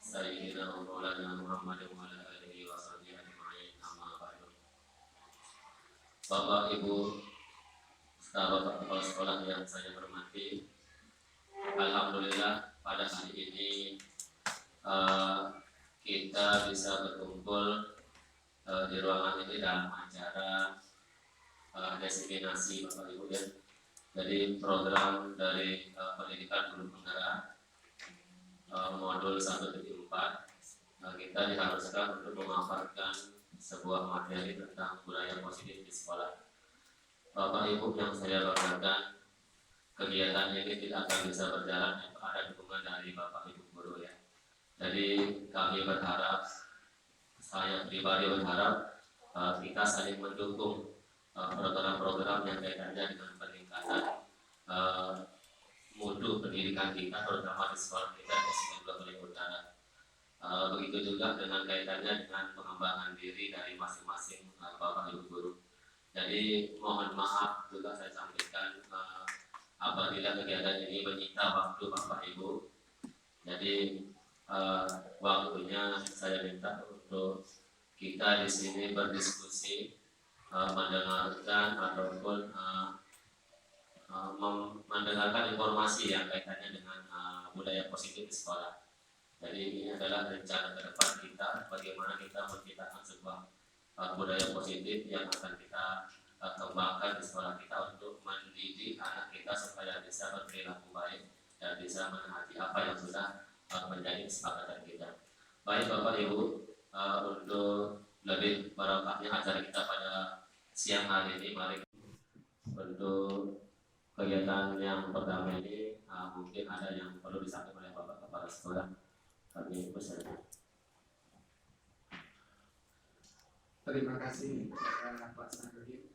Sayyidina wa maulana Muhammad wa ala alihi wa sahbihi ajma'in, amma ba'du. Bapak, Ibu, Bapak Kepala Sekolah yang saya hormati, alhamdulillah pada hari ini kita bisa berkumpul di ruangan ini dalam acara desiminasi, Bapak Ibu ya. Jadi program dari pendidikan guru penggerak modul 1.4 kita diharuskan untuk memaparkan sebuah materi tentang budaya positif di sekolah. Bapak Ibu yang saya banggakan, kegiatan ini tidak akan bisa berjalan tanpa ada dukungan dari Bapak Ibu guru ya. Jadi kami berharap, saya pribadi berharap kita saling mendukung program-program yang kaitannya dengan peningkatan mutu pendidikan kita, terutama di sekolah kita di Semeru Utara. Begitu juga dengan kaitannya dengan pengembangan diri dari masing-masing Bapak Ibu guru. Jadi mohon maaf juga saya sampaikan apabila kegiatan ini menyita waktu Bapak Ibu. Jadi waktunya saya minta untuk kita di sini berdiskusi, mendengarkan ataupun mendengarkan informasi yang kaitannya dengan budaya positif di sekolah. Jadi ini adalah rencana ke depan kita, bagaimana kita menciptakan sebuah budaya positif yang akan kita kembangkan di sekolah kita untuk mendidik anak kita supaya bisa berperilaku baik dan bisa menaati apa yang sudah menjadi kesepakatan kita. Baik Bapak Ibu, untuk lebih barokahnya acara kita pada siang hari ini, mari untuk kegiatan yang pertama ini mungkin ada yang perlu disampaikan oleh Bapak Kepala Sekolah. Kami persilakan. Terima kasih Pak Sanudin.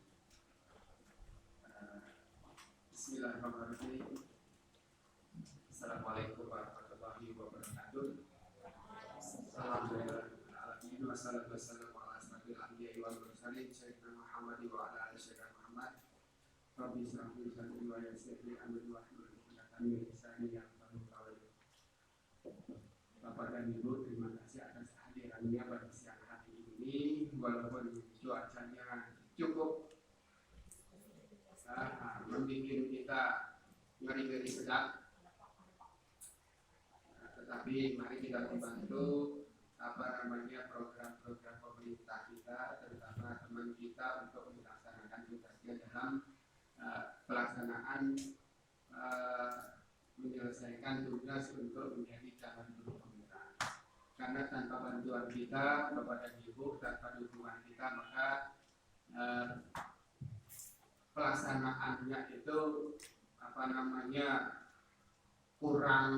Bismillahirrahmanirrahim. Assalamualaikum warahmatullahi wabarakatuh. Alhamdulillah. Wassalatu wassalamu ala asyrofil anbiya'i wal mursalin sayyidina Muhammad wa ala ali sayyidina Muhammad. Rabbi shrah li sadri wa yassir li amri wahlul 'uqdatam min lisani yafqahu qawli. Bapak dan Ibu, terima kasih atas kehadirannya pada siang hari ini, walaupun cuacanya cukup membuat kita ngeri-ngeri sedang, tetapi mari kita membantu program-program pemerintah kita, terutama teman kita untuk melaksanakan tugasnya dalam pelaksanaan menyelesaikan tugas untuk menjadi calon guru penggerak. Karena tanpa bantuan kita, Bapak dan Ibu, tanpa dukungan kita, maka pelaksanaannya itu kurang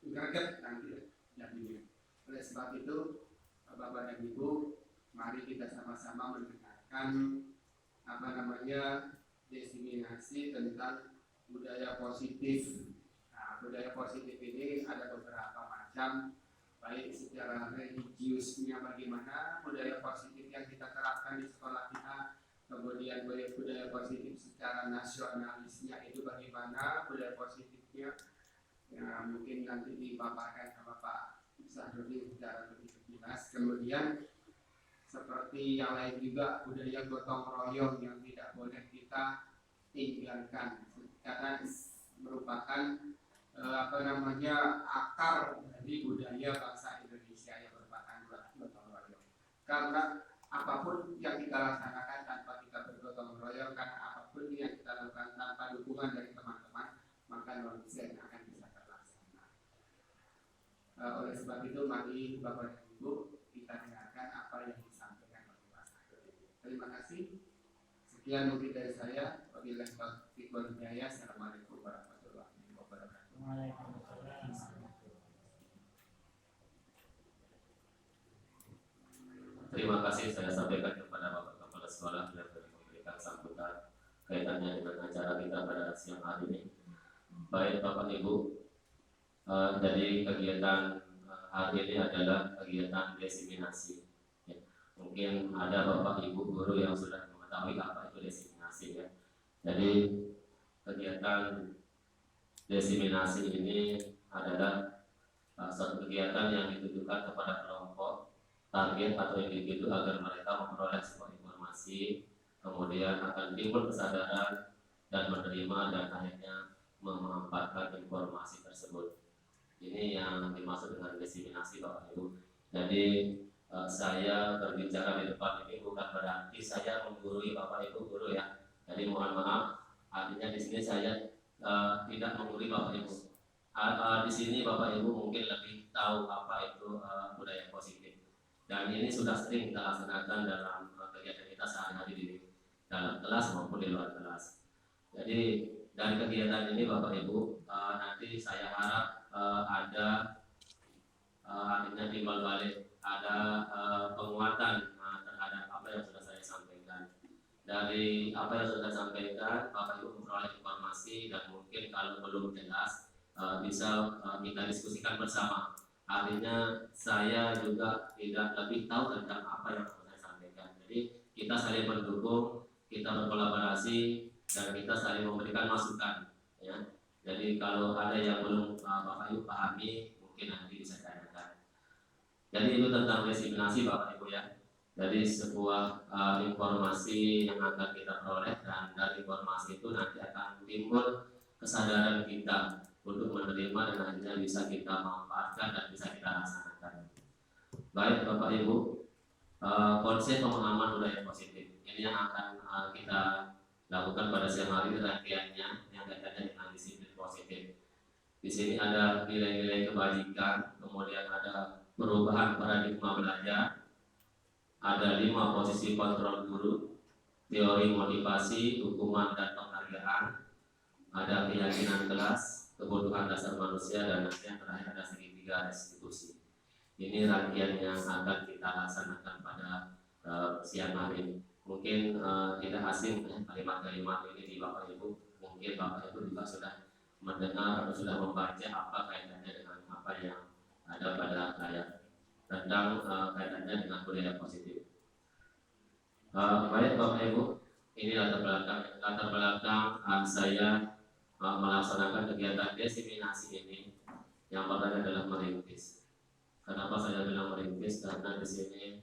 greget nanti jadinya. Oleh sebab itu, Bapak dan Ibu, mari kita sama-sama mendengarkan desiminasi tentang budaya positif. Budaya positif ini ada beberapa macam, baik secara religiusnya bagaimana budaya positif yang kita terapkan di sekolah kita, kemudian budaya positif secara nasionalisnya itu bagaimana budaya positifnya, ya, mungkin nanti dipaparkan sama Pak Sahrudin secara lebih jelas. Kemudian seperti yang lain juga budaya gotong royong yang tidak boleh kita tinggalkan karena merupakan akar dari budaya bangsa Indonesia yang merupakan gotong royong. Karena apapun yang kita laksanakan tanpa kita bergotong royong, karena apapun yang kita lakukan tanpa dukungan dari teman-teman, maka nonsens akan bisa terlaksana. Oleh sebab itu, mari Bapak dan Ibu kita dengarkan apa yang disampaikan oleh Pak Sahrudin. Terima kasih. Sekian mungkin dari saya. Wabillahi taufiq wal hidayah. Assalamualaikum warahmatullahi wabarakatuh. Terima kasih saya sampaikan kepada Bapak Kepala Sekolah yang telah memberikan sambutan kaitannya dengan acara kita pada siang hari ini. Baik Bapak Ibu, jadi kegiatan hari ini adalah kegiatan desiminasi. Ya. Mungkin ada Bapak Ibu guru yang sudah mengetahui apa itu desiminasi ya. Jadi kegiatan desiminasi ini adalah suatu kegiatan yang ditujukan kepada kelompok, target atau individu agar mereka memperoleh sebuah informasi, kemudian akan timbul kesadaran dan menerima dan akhirnya memanfaatkan informasi tersebut. Ini yang dimaksud dengan diseminasi, Bapak Ibu. Jadi saya berbicara di depan ini bukan berarti saya menggurui Bapak Ibu guru ya. Jadi mohon maaf, artinya di sini saya tidak menggurui Bapak Ibu. Di sini Bapak Ibu mungkin lebih tahu apa itu budaya positif. Dan ini sudah sering kita laksanakan dalam kegiatan kita sehari-hari di dalam kelas maupun di luar kelas. Jadi dari kegiatan ini Bapak Ibu nanti saya harap ada artinya timbal balik, ada penguatan terhadap apa yang sudah saya sampaikan. Dari apa yang sudah saya sampaikan, Bapak Ibu memperoleh informasi dan mungkin kalau belum jelas bisa kita diskusikan bersama. Artinya saya juga tidak lebih tahu tentang apa yang saya sampaikan. Jadi kita saling mendukung, kita berkolaborasi, dan kita saling memberikan masukan. Ya. Jadi kalau ada yang belum Bapak Ibu pahami, mungkin nanti bisa tanyakan. Jadi itu tentang diseminasi Bapak Ibu ya. Jadi sebuah informasi yang akan kita peroleh, dan dari informasi itu nanti akan timbul kesadaran kita untuk menerima dan akhirnya bisa kita manfaatkan dan bisa kita laksanakan. Baik Bapak Ibu, konsep pemahaman budaya positif ini yang akan kita lakukan pada siang hari, rangkaiannya yang kaitannya dengan disiplin positif. Di sini ada nilai-nilai kebajikan, kemudian ada perubahan paradigma belajar, ada 5 posisi kontrol guru, teori motivasi, hukuman dan penghargaan, ada keyakinan kelas, kebutuhan dasar manusia, dan nanti yang terakhir ada segitiga restitusi. Ini rangkaian yang akan kita laksanakan pada siang hari ini. Mungkin tidak asing ya, kalimat-kalimat ini di Bapak Ibu. Mungkin Bapak Ibu juga sudah mendengar atau sudah membaca apa kaitannya dengan apa yang ada pada layar tentang kaitannya dengan budaya positif. Baik Bapak Ibu, ini latar belakang saya melaksanakan kegiatan diseminasi ini. Yang pertama adalah merintis. Kenapa saya bilang merintis? Karena di sini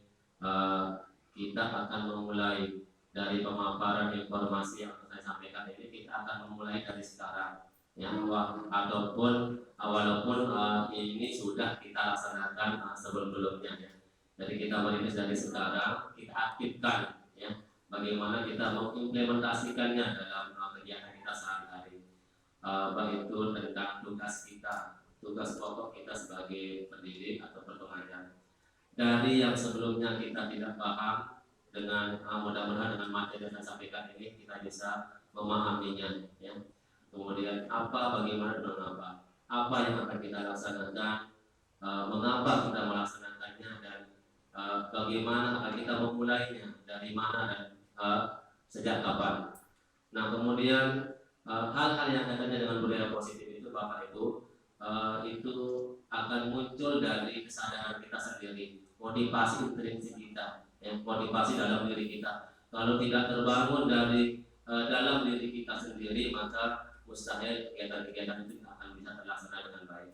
kita akan memulai dari pemaparan informasi yang saya sampaikan ini, kita akan memulai dari sekarang ya, ataupun walaupun ini sudah kita laksanakan sebelum-sebelumnya ya. Jadi kita merintis dari sekarang, kita aktifkan ya, bagaimana kita mengimplementasikannya dalam kegiatan kita sehari-hari, baik itu tentang tugas pokok kita sebagai pendidik atau pengajar. Dari yang sebelumnya kita tidak paham, dengan mudah-mudahan dengan materi yang saya sampaikan ini kita bisa memahaminya ya. Kemudian bagaimana dan apa yang akan kita laksanakan, mengapa kita melaksanakannya, dan bagaimana akan kita memulainya, dari mana dan sejak kapan. Nah kemudian hal-hal yang kaitannya dengan budaya positif itu Bapak Ibu itu akan muncul dari kesadaran kita sendiri, motivasi intrinsik kita, motivasi dalam diri kita. Kalau tidak terbangun dari dalam diri kita sendiri, maka mustahil kegiatan-kegiatan itu akan bisa terlaksana dengan baik.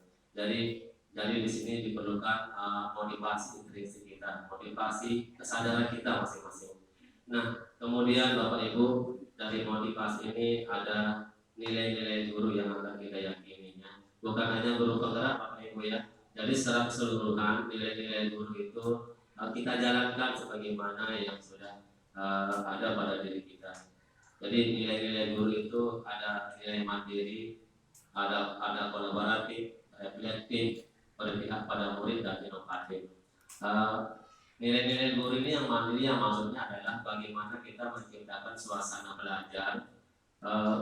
Jadi di sini diperlukan motivasi intrinsik kita, motivasi kesadaran kita masing-masing. Nah, kemudian Bapak Ibu, dari motivasi ini ada nilai-nilai guru yang akan kita yakininya. Bukan hanya guru penggerak Bapak Ibu ya. Jadi secara keseluruhan nilai-nilai guru itu kita jalankan sebagaimana yang sudah ada pada diri kita. Jadi nilai-nilai guru itu ada nilai mandiri, ada kolaboratif, reflektif, berpihak pada murid, dan inovatif. Nilai-nilai guru ini yang mandiri, yang maksudnya adalah bagaimana kita menciptakan suasana belajar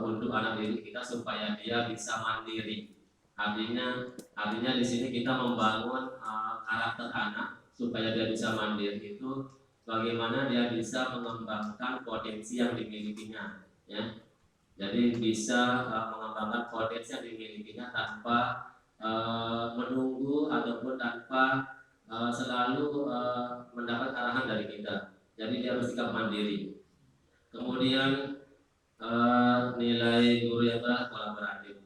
untuk anak didik kita supaya dia bisa mandiri. Artinya di sini kita membangun karakter anak supaya dia bisa mandiri itu bagaimana dia bisa mengembangkan potensi yang dimilikinya ya. Jadi bisa mengembangkan potensi yang dimilikinya tanpa menunggu ataupun tanpa selalu mendapat arahan dari kita. Jadi dia bersikap mandiri. Kemudian nilai guru yang kolaboratif.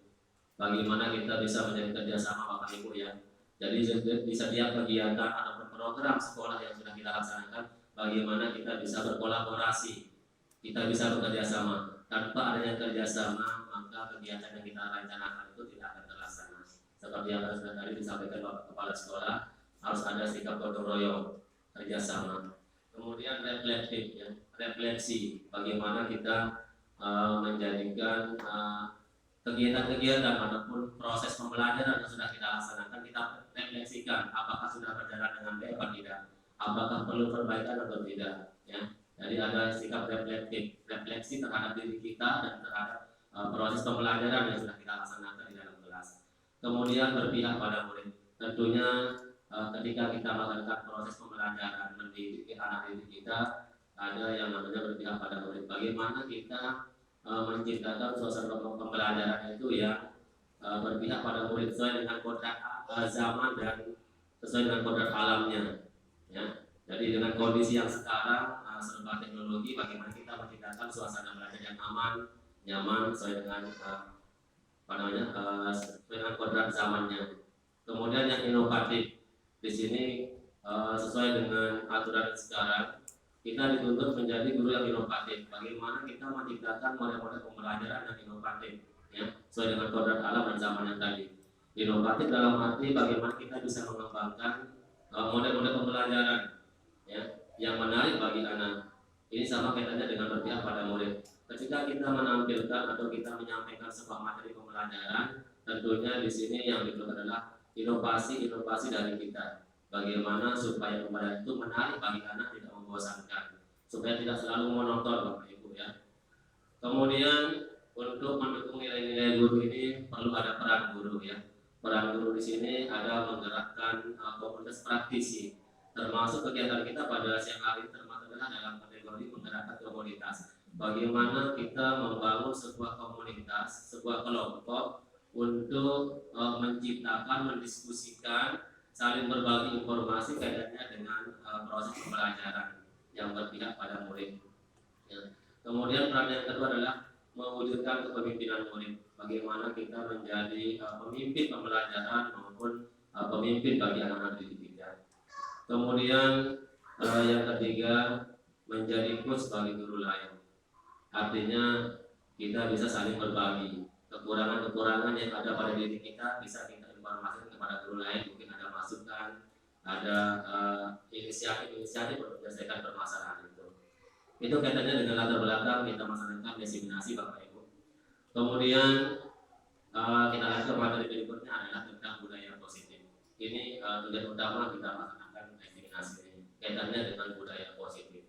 Bagaimana kita bisa menjadi kerjasama Bapak Ibu ya. Jadi di setiap kegiatan ataupun program sekolah yang sudah kita laksanakan, bagaimana kita bisa berkolaborasi, kita bisa bekerja sama. Tanpa adanya kerjasama, maka kegiatan yang kita rencanakan itu tidak akan terlaksana. Seperti yang sudah tadi disampaikan Bapak Kepala Sekolah, harus ada sikap gotong royong, kerjasama. Kemudian reflektif, ya, refleksi, bagaimana kita menjadikan kegiatan-kegiatan ataupun proses pembelajaran yang sudah kita laksanakan, kita refleksikan apakah sudah berjalan dengan baik atau tidak, apakah perlu perbaikan atau tidak, ya. Jadi ada sikap reflektif, refleksi terhadap diri kita dan terhadap proses pembelajaran yang sudah kita laksanakan di dalam kelas. Kemudian berpihak pada murid. Tentunya ketika kita melakukan proses pembelajaran mendidik anak didik kita, ada yang namanya berpihak pada murid. Bagaimana kita menciptakan suasana pembelajaran itu yang berpihak pada murid sesuai dengan kodrat zaman dan sesuai dengan kodrat alamnya, ya. Jadi dengan kondisi yang sekarang serba teknologi, bagaimana kita menciptakan suasana belajar yang aman, nyaman sesuai dengan sesuai dengan kodrat zamannya. Kemudian yang inovatif, di sini sesuai dengan aturan sekarang, kita dituntut menjadi guru yang inovatif. Bagaimana kita menciptakan model-model pembelajaran yang inovatif, ya, sesuai dengan kodrat alam dan zaman yang tadi. Inovatif dalam arti bagaimana kita bisa mengembangkan model-model pembelajaran, ya, yang menarik bagi anak. Ini sama kaitannya dengan berpihak pada murid. Ketika kita menampilkan atau kita menyampaikan sebuah materi pembelajaran, tentunya di sini yang diperlukan adalah inovasi dari kita. Bagaimana supaya pembelajaran itu menarik bagi anak, tidak membosankan, supaya tidak selalu monoton, Bapak Ibu, ya. Kemudian untuk mendukung nilai-nilai guru ini perlu ada peran guru, ya. Peran guru di sini ada menggerakkan komunitas praktisi, termasuk kegiatan kita pada siang hari termasuk dalam kategori menggerakkan komunitas. Bagaimana kita membangun sebuah komunitas, sebuah kelompok untuk menciptakan, mendiskusikan, saling berbagi informasi kaitannya dengan proses pembelajaran yang berpihak pada murid, ya. Kemudian peran yang kedua adalah mewujudkan kepemimpinan murid. Bagaimana kita menjadi pemimpin pembelajaran maupun pemimpin bagi anak-anak didik kita. Kemudian yang ketiga, menjadi coach bagi guru lain. Artinya kita bisa saling berbagi kekurangan-kekurangan yang ada pada diri kita, bisa kita informasikan kepada guru lain. Mungkin ada masukan, ada inisiatif untuk menyelesaikan permasalahan itu. Itu kaitannya dengan latar belakang kita melaksanakan diseminasi, Bapak Ibu. Kemudian kita lanjut ke materi berikutnya adalah tentang budaya positif. Ini tujuan utama kita melaksanakan diseminasi ini, kaitannya dengan budaya positif.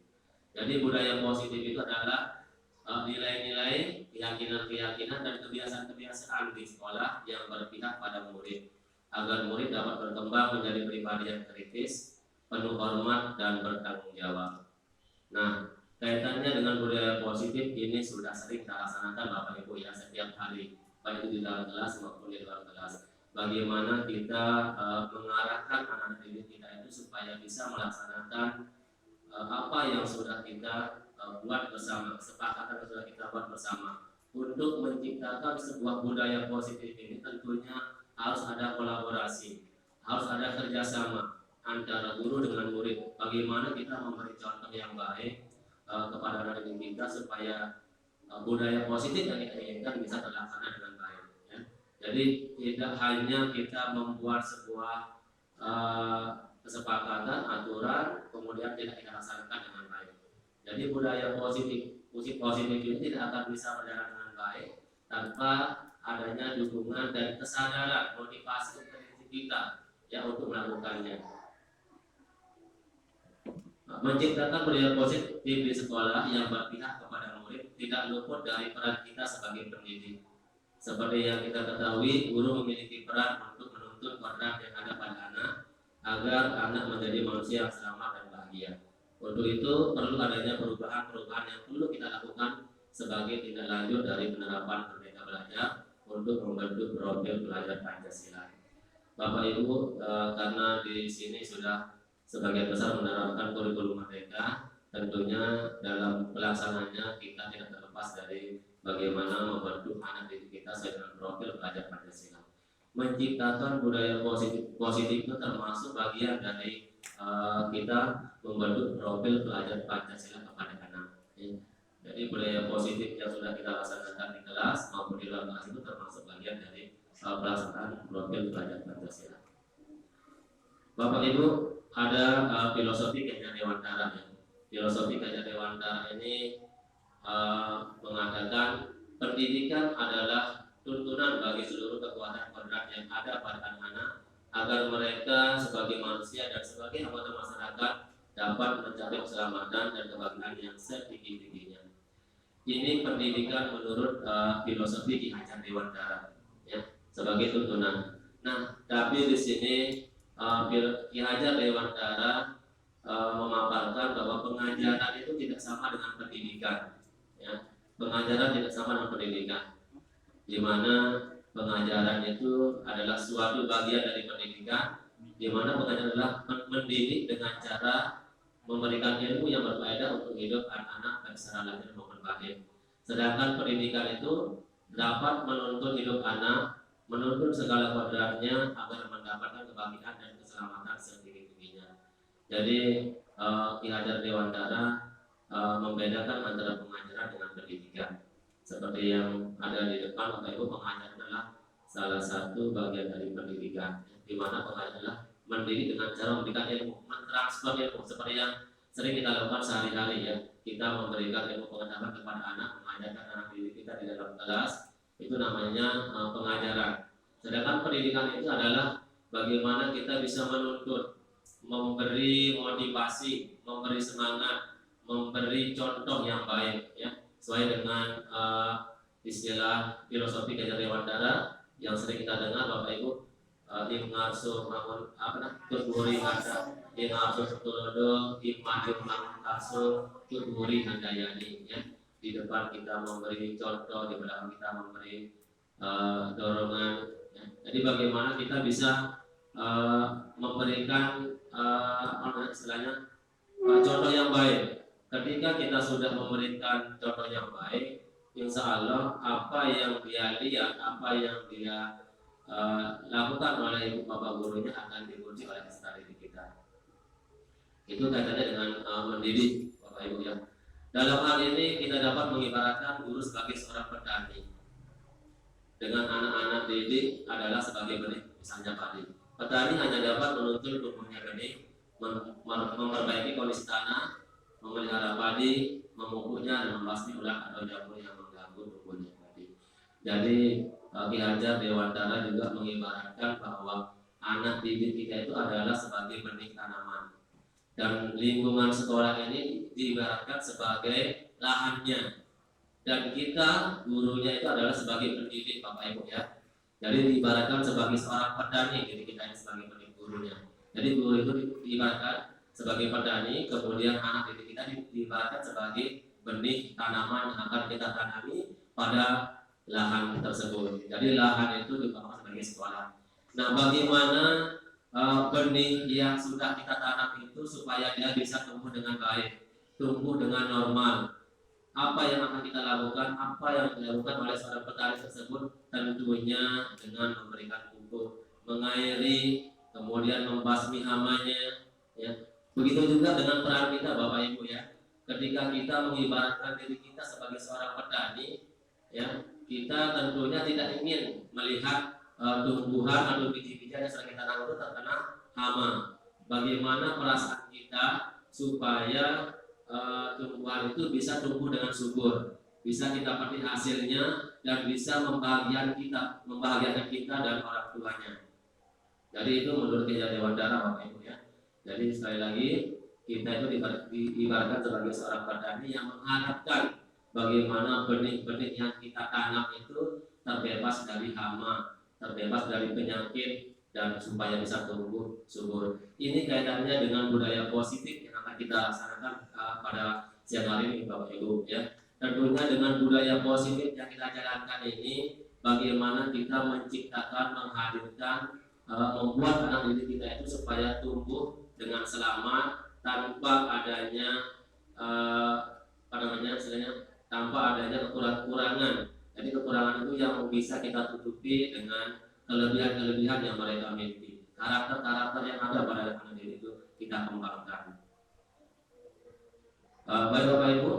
Jadi budaya positif itu adalah nilai-nilai, keyakinan-keyakinan dan kebiasaan-kebiasaan di sekolah yang berpihak pada murid, agar murid dapat berkembang menjadi pribadi yang kritis, penuh hormat dan bertanggung jawab. Nah, kaitannya dengan budaya positif ini sudah sering kita laksanakan, Bapak Ibu, ya, setiap hari, baik itu di dalam kelas maupun di luar kelas. Bagaimana kita mengarahkan anak-anak didik kita itu supaya bisa melaksanakan apa yang sudah kita buat bersama, kesepakatan yang sudah kita buat bersama. Untuk menciptakan sebuah budaya positif ini tentunya harus ada kolaborasi, harus ada kerjasama antara guru dengan murid. Bagaimana kita memberi contoh yang baik kepada anak didik kita supaya budaya positif yang kita inginkan bisa terlaksana dengan baik, ya. Jadi tidak hanya kita membuat sebuah kesepakatan, aturan, kemudian tidak kita laksanakan dengan baik. Jadi budaya positif ini tidak akan bisa berjalan dengan baik tanpa adanya dukungan dan kesadaran, motivasi dari kita, ya, untuk melakukannya. Menciptakan budaya positif di sekolah yang berpihak kepada murid tidak luput dari peran kita sebagai pendidik. Seperti yang kita ketahui, guru memiliki peran untuk menuntun kodrat yang ada pada anak agar anak menjadi manusia yang selamat dan bahagia. Untuk itu perlu adanya perubahan-perubahan yang perlu kita lakukan sebagai tindak lanjut dari penerapan Merdeka Belajar untuk membentuk profil pelajar Pancasila. Bapak Ibu, karena di sini sudah sebagian besar menerapkan kurikulum Merdeka, tentunya dalam pelaksanaannya kita tidak terlepas dari bagaimana membentuk anak didik kita sesuai dengan profil pelajar Pancasila. menciptakan budaya positif itu termasuk bagian dari kita membentuk profil pelajar Pancasila kepada anak. Ya. Jadi budaya positif yang sudah kita laksanakan di kelas maupun di luar kelas itu termasuk bagian dari pelaksanaan profil pelajar Pancasila. Bapak Ibu, ada filosofi Gajah Dewantara ya. Filosofi Gajah Dewantara ini mengatakan pendidikan adalah tuntunan bagi seluruh kekuatan kodrat yang ada pada anak-anak agar mereka sebagai manusia dan sebagai anggota masyarakat dapat mencari keselamatan dan kebahagiaan yang setinggi-tingginya. Ini pendidikan menurut filosofi Ki Hajar Dewantara ya, sebagai tuntunan. Nah, tapi di sini Ki Hajar Dewantara memaparkan bahwa pengajaran itu tidak sama dengan pendidikan. Ya, pengajaran tidak sama dengan pendidikan, di mana pengajaran itu adalah suatu bagian dari pendidikan, di mana pengajaran adalah mendidik dengan cara memberikan ilmu yang berfaedah untuk hidup anak-anak baik secara lahir maupun batin. Sedangkan pendidikan itu dapat menuntun hidup anak, menuntun segala kodratnya agar mendapatkan kebahagiaan dan keselamatan setinggi-tingginya. Jadi Ki Hajar Dewantara membedakan antara pengajaran dengan pendidikan. Seperti yang ada di depan, Bapak Ibu, pengajaran adalah salah satu bagian dari pendidikan, di mana pengajaran adalah mendidik dengan cara memberikan ilmu, mentransfer ilmu, seperti yang sering kita lakukan sehari-hari ya. Kita memberikan ilmu pengetahuan kepada anak, mengajarkan anak didik kita di dalam kelas, itu namanya pengajaran. Sedangkan pendidikan itu adalah bagaimana kita bisa menuntut, memberi motivasi, memberi semangat, memberi contoh yang baik ya, sesuai dengan istilah filosofi Gajah Dewantara yang sering kita dengar Bapak Ibu, ingarso namun tuturi kata ingarso tulodo imajur mangkaso tuturi handayani ya. Di depan kita memberi contoh, di belakang kita memberi dorongan ya. Jadi bagaimana kita bisa memberikan istilahnya contoh yang baik. Ketika kita sudah memberikan contoh yang baik, insya Allah apa yang dia lihat, apa yang dia lakukan oleh ibu bapak gurunya akan diuji oleh peserta didik kita. Itu kaitannya dengan mendidik Bapak Ibu ya. Dalam hal ini kita dapat mengibaratkan guru sebagai seorang petani, dengan anak-anak didik adalah sebagai benih, misalnya padi. Petani hanya dapat menuntun tumbuhnya benih, memperbaiki kondisi tanah, memelihara padi, memupuknya dan membasmi ulat atau jamur yang mengganggu tumbuhnya padi. Jadi Ki Hajar Dewantara juga mengibaratkan bahwa anak didik kita itu adalah sebagai benih tanaman, dan lingkungan sekolah ini diibaratkan sebagai lahannya, dan kita gurunya itu adalah sebagai pendidik Bapak Ibu ya. Jadi diibaratkan sebagai seorang petani, jadi kita ini sebagai pendidik gurunya. Jadi guru itu diibaratkan sebagai petani, kemudian anak didik kita diibaratkan sebagai benih tanaman yang akan kita tanami pada lahan tersebut. Jadi lahan itu diumpamakan sebagai sekolah. Nah, bagaimana benih yang sudah kita tanam itu supaya dia bisa tumbuh dengan baik, tumbuh dengan normal? Apa yang akan kita lakukan? Apa yang dilakukan oleh seorang petani tersebut? Tentunya dengan memberikan pupuk, mengairi, kemudian membasmi hamanya ya. Begitu juga dengan peran kita Bapak Ibu ya. Ketika kita mengibaratkan diri kita sebagai seorang petani ya, kita tentunya tidak ingin melihat tumbuhan atau biji-bijian yang sedang kita tanam itu terkena hama. Bagaimana perasaan kita supaya tumbuhan itu bisa tumbuh dengan subur, bisa kita petik hasilnya dan bisa membahagiakan kita dan orang tuanya. Jadi itu menurut Ki Hajar Dewantara Bapak Ibu ya. Jadi sekali lagi kita itu diibaratkan sebagai seorang petani yang mengharapkan bagaimana benih-benih yang kita tanam itu terbebas dari hama, terbebas dari penyakit, dan supaya bisa tumbuh subur. Ini kaitannya dengan budaya positif yang akan kita laksanakan pada siang hari ini Bapak Ibu ya. Tentunya dengan budaya positif yang kita jalankan ini, bagaimana kita menciptakan, menghadirkan, membuat anak didik kita itu supaya tumbuh dengan selamat tanpa adanya tanpa adanya kekurangan. Jadi kekurangan itu yang bisa kita tutupi dengan kelebihan-kelebihan yang mereka miliki, karakter-karakter yang ada pada anak didik itu kita kembangkan. Baik Bapak Ibu,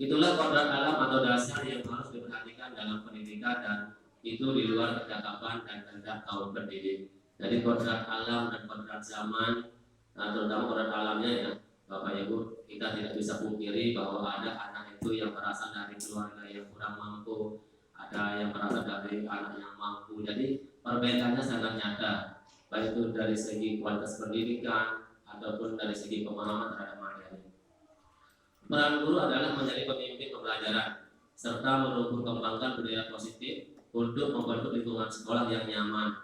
itulah kodrat alam atau dasar yang harus diperhatikan dalam pendidikan, dan itu di luar kecakapan dan kehendak kaum pendidik. Jadi kodrat alam dan kodrat zaman, terutama kodrat alamnya ya Bapak Ibu, kita tidak bisa pungkiri bahwa ada anak itu yang berasal dari keluarga yang kurang mampu, ada yang berasal dari anak yang mampu. Jadi perbedaannya sangat nyata, baik itu dari segi kualitas pendidikan ataupun dari segi pemahaman terhadap materi. Peran guru adalah menjadi pemimpin pembelajaran serta menumbuh kembangkan budaya positif untuk membentuk lingkungan sekolah yang nyaman,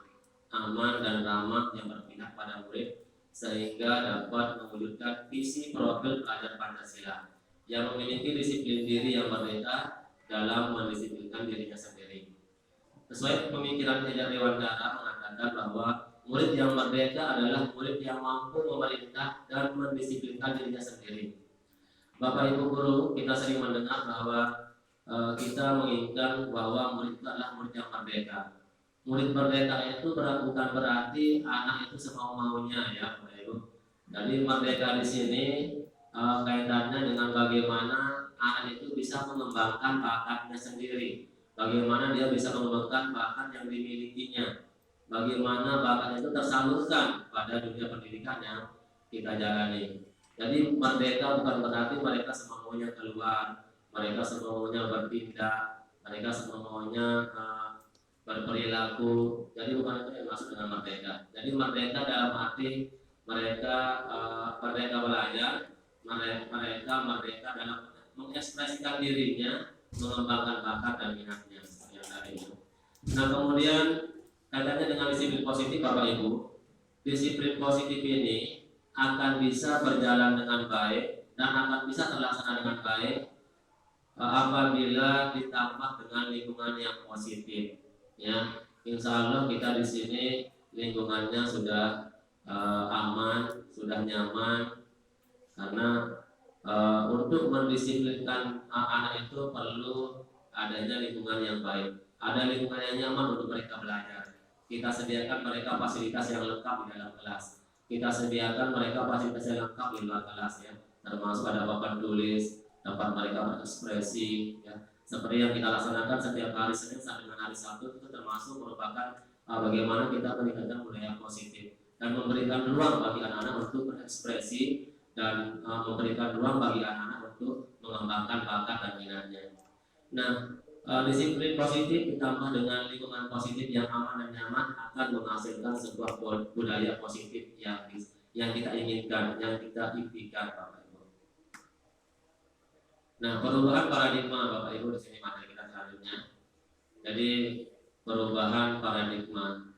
aman, dan ramah yang berpihak pada murid, sehingga dapat mewujudkan visi profil pelajar Pancasila yang memiliki disiplin diri yang merdeka dalam mendisiplinkan dirinya sendiri. Sesuai pemikiran Ejar Dewantara mengatakan bahwa murid yang merdeka adalah murid yang mampu memerintah dan mendisiplinkan dirinya sendiri. Bapak Ibu guru, kita sering mendengar bahwa kita menginginkan bahwa murid itu adalah murid yang merdeka. Murid merdeka itu bukan berarti anak itu semau-maunya ya Bapak Ibu. Jadi merdeka di sini kaitannya dengan bagaimana anak itu bisa mengembangkan bakatnya sendiri, bagaimana dia bisa mengembangkan bakat yang dimilikinya, bagaimana bakatnya itu tersalurkan pada dunia pendidikan yang kita jalani. Jadi merdeka bukan berarti mereka semaunya keluar, mereka semaunya berpindah, mereka semaunya berperilaku. Jadi bukan itu yang maksud dengan merdeka. Jadi merdeka dalam arti mereka merdeka belajar, mereka merdeka dalam mengekspresikan dirinya, mengembangkan bakat dan minatnya yang tadi itu. Nah kemudian kaitannya dengan disiplin positif Bapak Ibu, disiplin positif ini akan bisa berjalan dengan baik dan akan bisa terlaksana dengan baik apabila ditambah dengan lingkungan yang positif. Ya, insya Allah kita di sini lingkungannya sudah aman, sudah nyaman, karena untuk mendisiplinkan anak itu perlu adanya lingkungan yang baik, ada lingkungan yang nyaman untuk mereka belajar. Kita sediakan mereka fasilitas yang lengkap di dalam kelas. Kita sediakan mereka fasilitas yang lengkap di luar kelas ya, termasuk ada papan tulis, tempat mereka berekspresi ya. Seperti yang kita laksanakan setiap hari Senin sampai dengan hari Sabtu, itu termasuk merupakan bagaimana kita meningkatkan budaya positif dan memberikan ruang bagi anak-anak untuk berekspresi dan memberikan ruang bagi anak-anak untuk mengembangkan bakat dan minatnya. Nah, disiplin positif ditambah dengan lingkungan positif yang aman dan nyaman akan menghasilkan sebuah budaya positif yang kita inginkan, yang kita impikan, Bapak Ibu. Nah, perubahan paradigma Bapak Ibu di sini materi kita selanjutnya. Jadi perubahan paradigma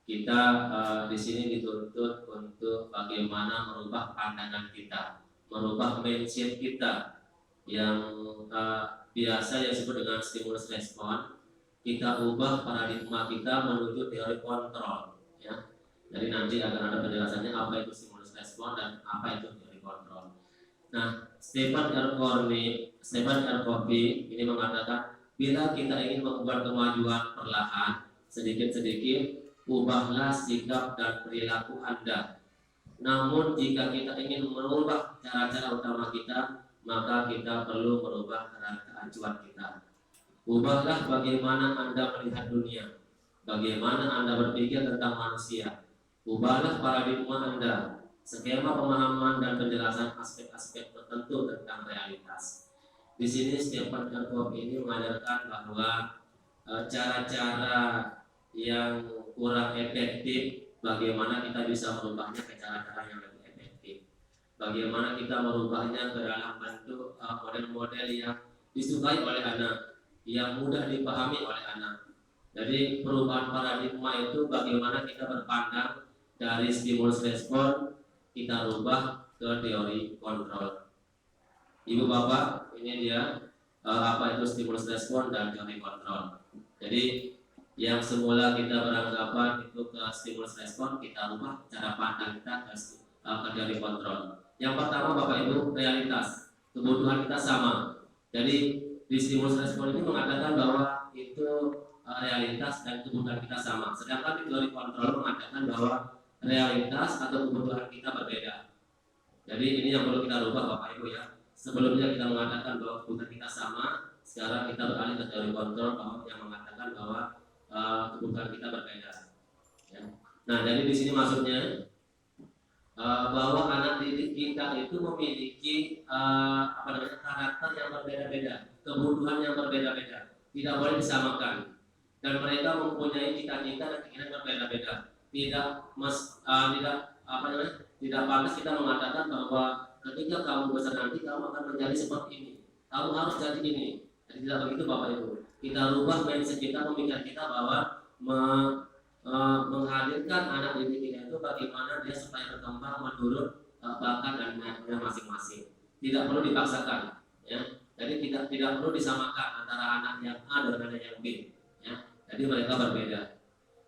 kita di sini dituntut untuk bagaimana merubah pandangan kita, merubah mindset kita yang biasa yang disebut dengan stimulus respon. Kita ubah paradigma kita menuju teori kontrol ya. Jadi nanti akan ada penjelasannya apa itu stimulus respon dan apa itu teori kontrol. Nah, Stephen R. Covey ini mengatakan, bila kita ingin membuat kemajuan perlahan, sedikit-sedikit, ubahlah sikap dan perilaku Anda. Namun jika kita ingin merubah cara-cara utama kita, maka kita perlu merubah kerangka acuan kita. Ubahlah bagaimana Anda melihat dunia, bagaimana Anda berpikir tentang manusia. Ubahlah paradigma Anda, skema pemahaman dan penjelasan aspek-aspek tertentu tentang realitas. Di sini Stephen R. Covey ini mengajarkan bahwa cara-cara yang kurang efektif, bagaimana kita bisa merubahnya ke cara-cara yang lebih efektif. Bagaimana kita merubahnya ke dalam bentuk model-model yang disukai oleh anak, yang mudah dipahami oleh anak. Jadi perubahan paradigma itu bagaimana kita berpandang dari stimulus respon, kita rubah ke teori kontrol. Ibu Bapak, ini dia apa itu stimulus respon dan teori kontrol. Jadi yang semula kita beranggapan itu ke stimulus respon, kita rubah cara pandang kita ke teori kontrol. Yang pertama Bapak Ibu, realitas, kebutuhan kita sama. Jadi di stimulus respon ini mengatakan bahwa itu realitas dan kebutuhan kita sama. Sedangkan di teori kontrol mengatakan bahwa realitas atau kebutuhan kita berbeda. Jadi ini yang perlu kita rubah Bapak Ibu ya. Sebelumnya kita mengatakan bahwa kebutuhan kita sama, sekarang kita beralih ke teori kontrol bahwa yang mengatakan bahwa kebutuhan kita berbeda. Ya. Nah, jadi di sini maksudnya bahwa anak didik kita itu memiliki karakter yang berbeda-beda, kebutuhan yang berbeda-beda, tidak boleh disamakan. Dan mereka mempunyai cita-cita dan keinginan berbeda-beda. Tidak pantas kita mengatakan bahwa ketika kamu besar nanti kamu akan menjadi seperti ini, kamu harus jadi ini. Jadi tidak begitu Bapak Ibu. Kita rubah mindset kita, pemikiran kita bahwa menghadirkan anak didik kita itu bagaimana dia supaya berkembang menurut bakat dan minatnya masing-masing. Tidak perlu dipaksakan, ya. Jadi tidak perlu disamakan antara anak yang A dengan anak yang B, ya. Jadi mereka berbeda.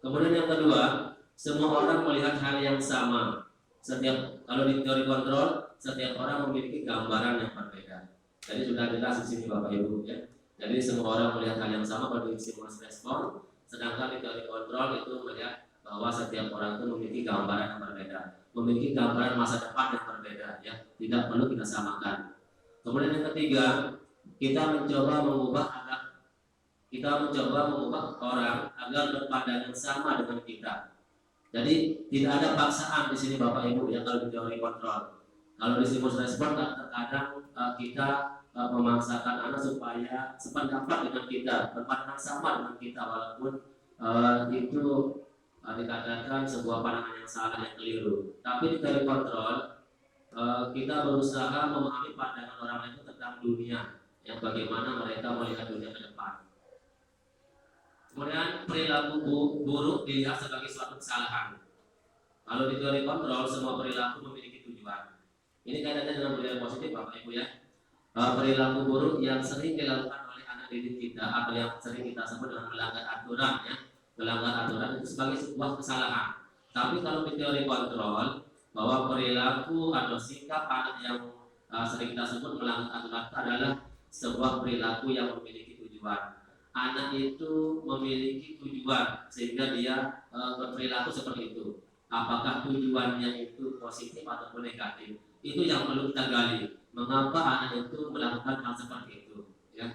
Kemudian yang kedua, semua orang melihat hal yang sama. Kalau di teori kontrol, setiap orang memiliki gambaran yang berbeda. Jadi sudah jelas di sini Bapak Ibu, ya. Jadi semua orang melihat hal yang sama pada stimulus respon. Sedangkan di teori kontrol itu melihat bahwa setiap orang itu memiliki gambaran yang berbeda, memiliki gambaran masa depan yang berbeda, ya. Tidak perlu kita samakan. Kemudian yang ketiga, kita mencoba mengubah orang agar berpandangan sama dengan kita. Jadi tidak ada paksaan di sini Bapak Ibu ya kalau di teori kontrol. Kalau di stimulus respon terkadang kita memaksakan anak supaya sependapat dengan kita, berpandangan sama dengan kita, walaupun itu dikatakan sebuah pandangan yang salah, yang keliru. Tapi di teori kontrol kita berusaha memahami pandangan orang lain itu tentang dunia, yang bagaimana mereka melihat dunia ke depan. Kemudian perilaku buruk dilihat sebagai suatu kesalahan. Kalau di teori kontrol semua perilaku memiliki tujuan. Ini kaitannya dengan budaya positif Bapak Ibu ya. Perilaku buruk yang sering dilakukan oleh anak didik kita atau yang sering kita sebut dengan melanggar aturan ya. Melanggar aturan itu sebagai sebuah kesalahan. Tapi kalau di teori kontrol bahwa perilaku atau sikap anak yang sering kita sebut melanggar aturan itu adalah sebuah perilaku yang memiliki tujuan. Anak itu memiliki tujuan sehingga dia berperilaku seperti itu. Apakah tujuannya itu positif ataupun negatif? Itu yang perlu kita gali. Mengapa anak itu melakukan hal seperti itu? Ya.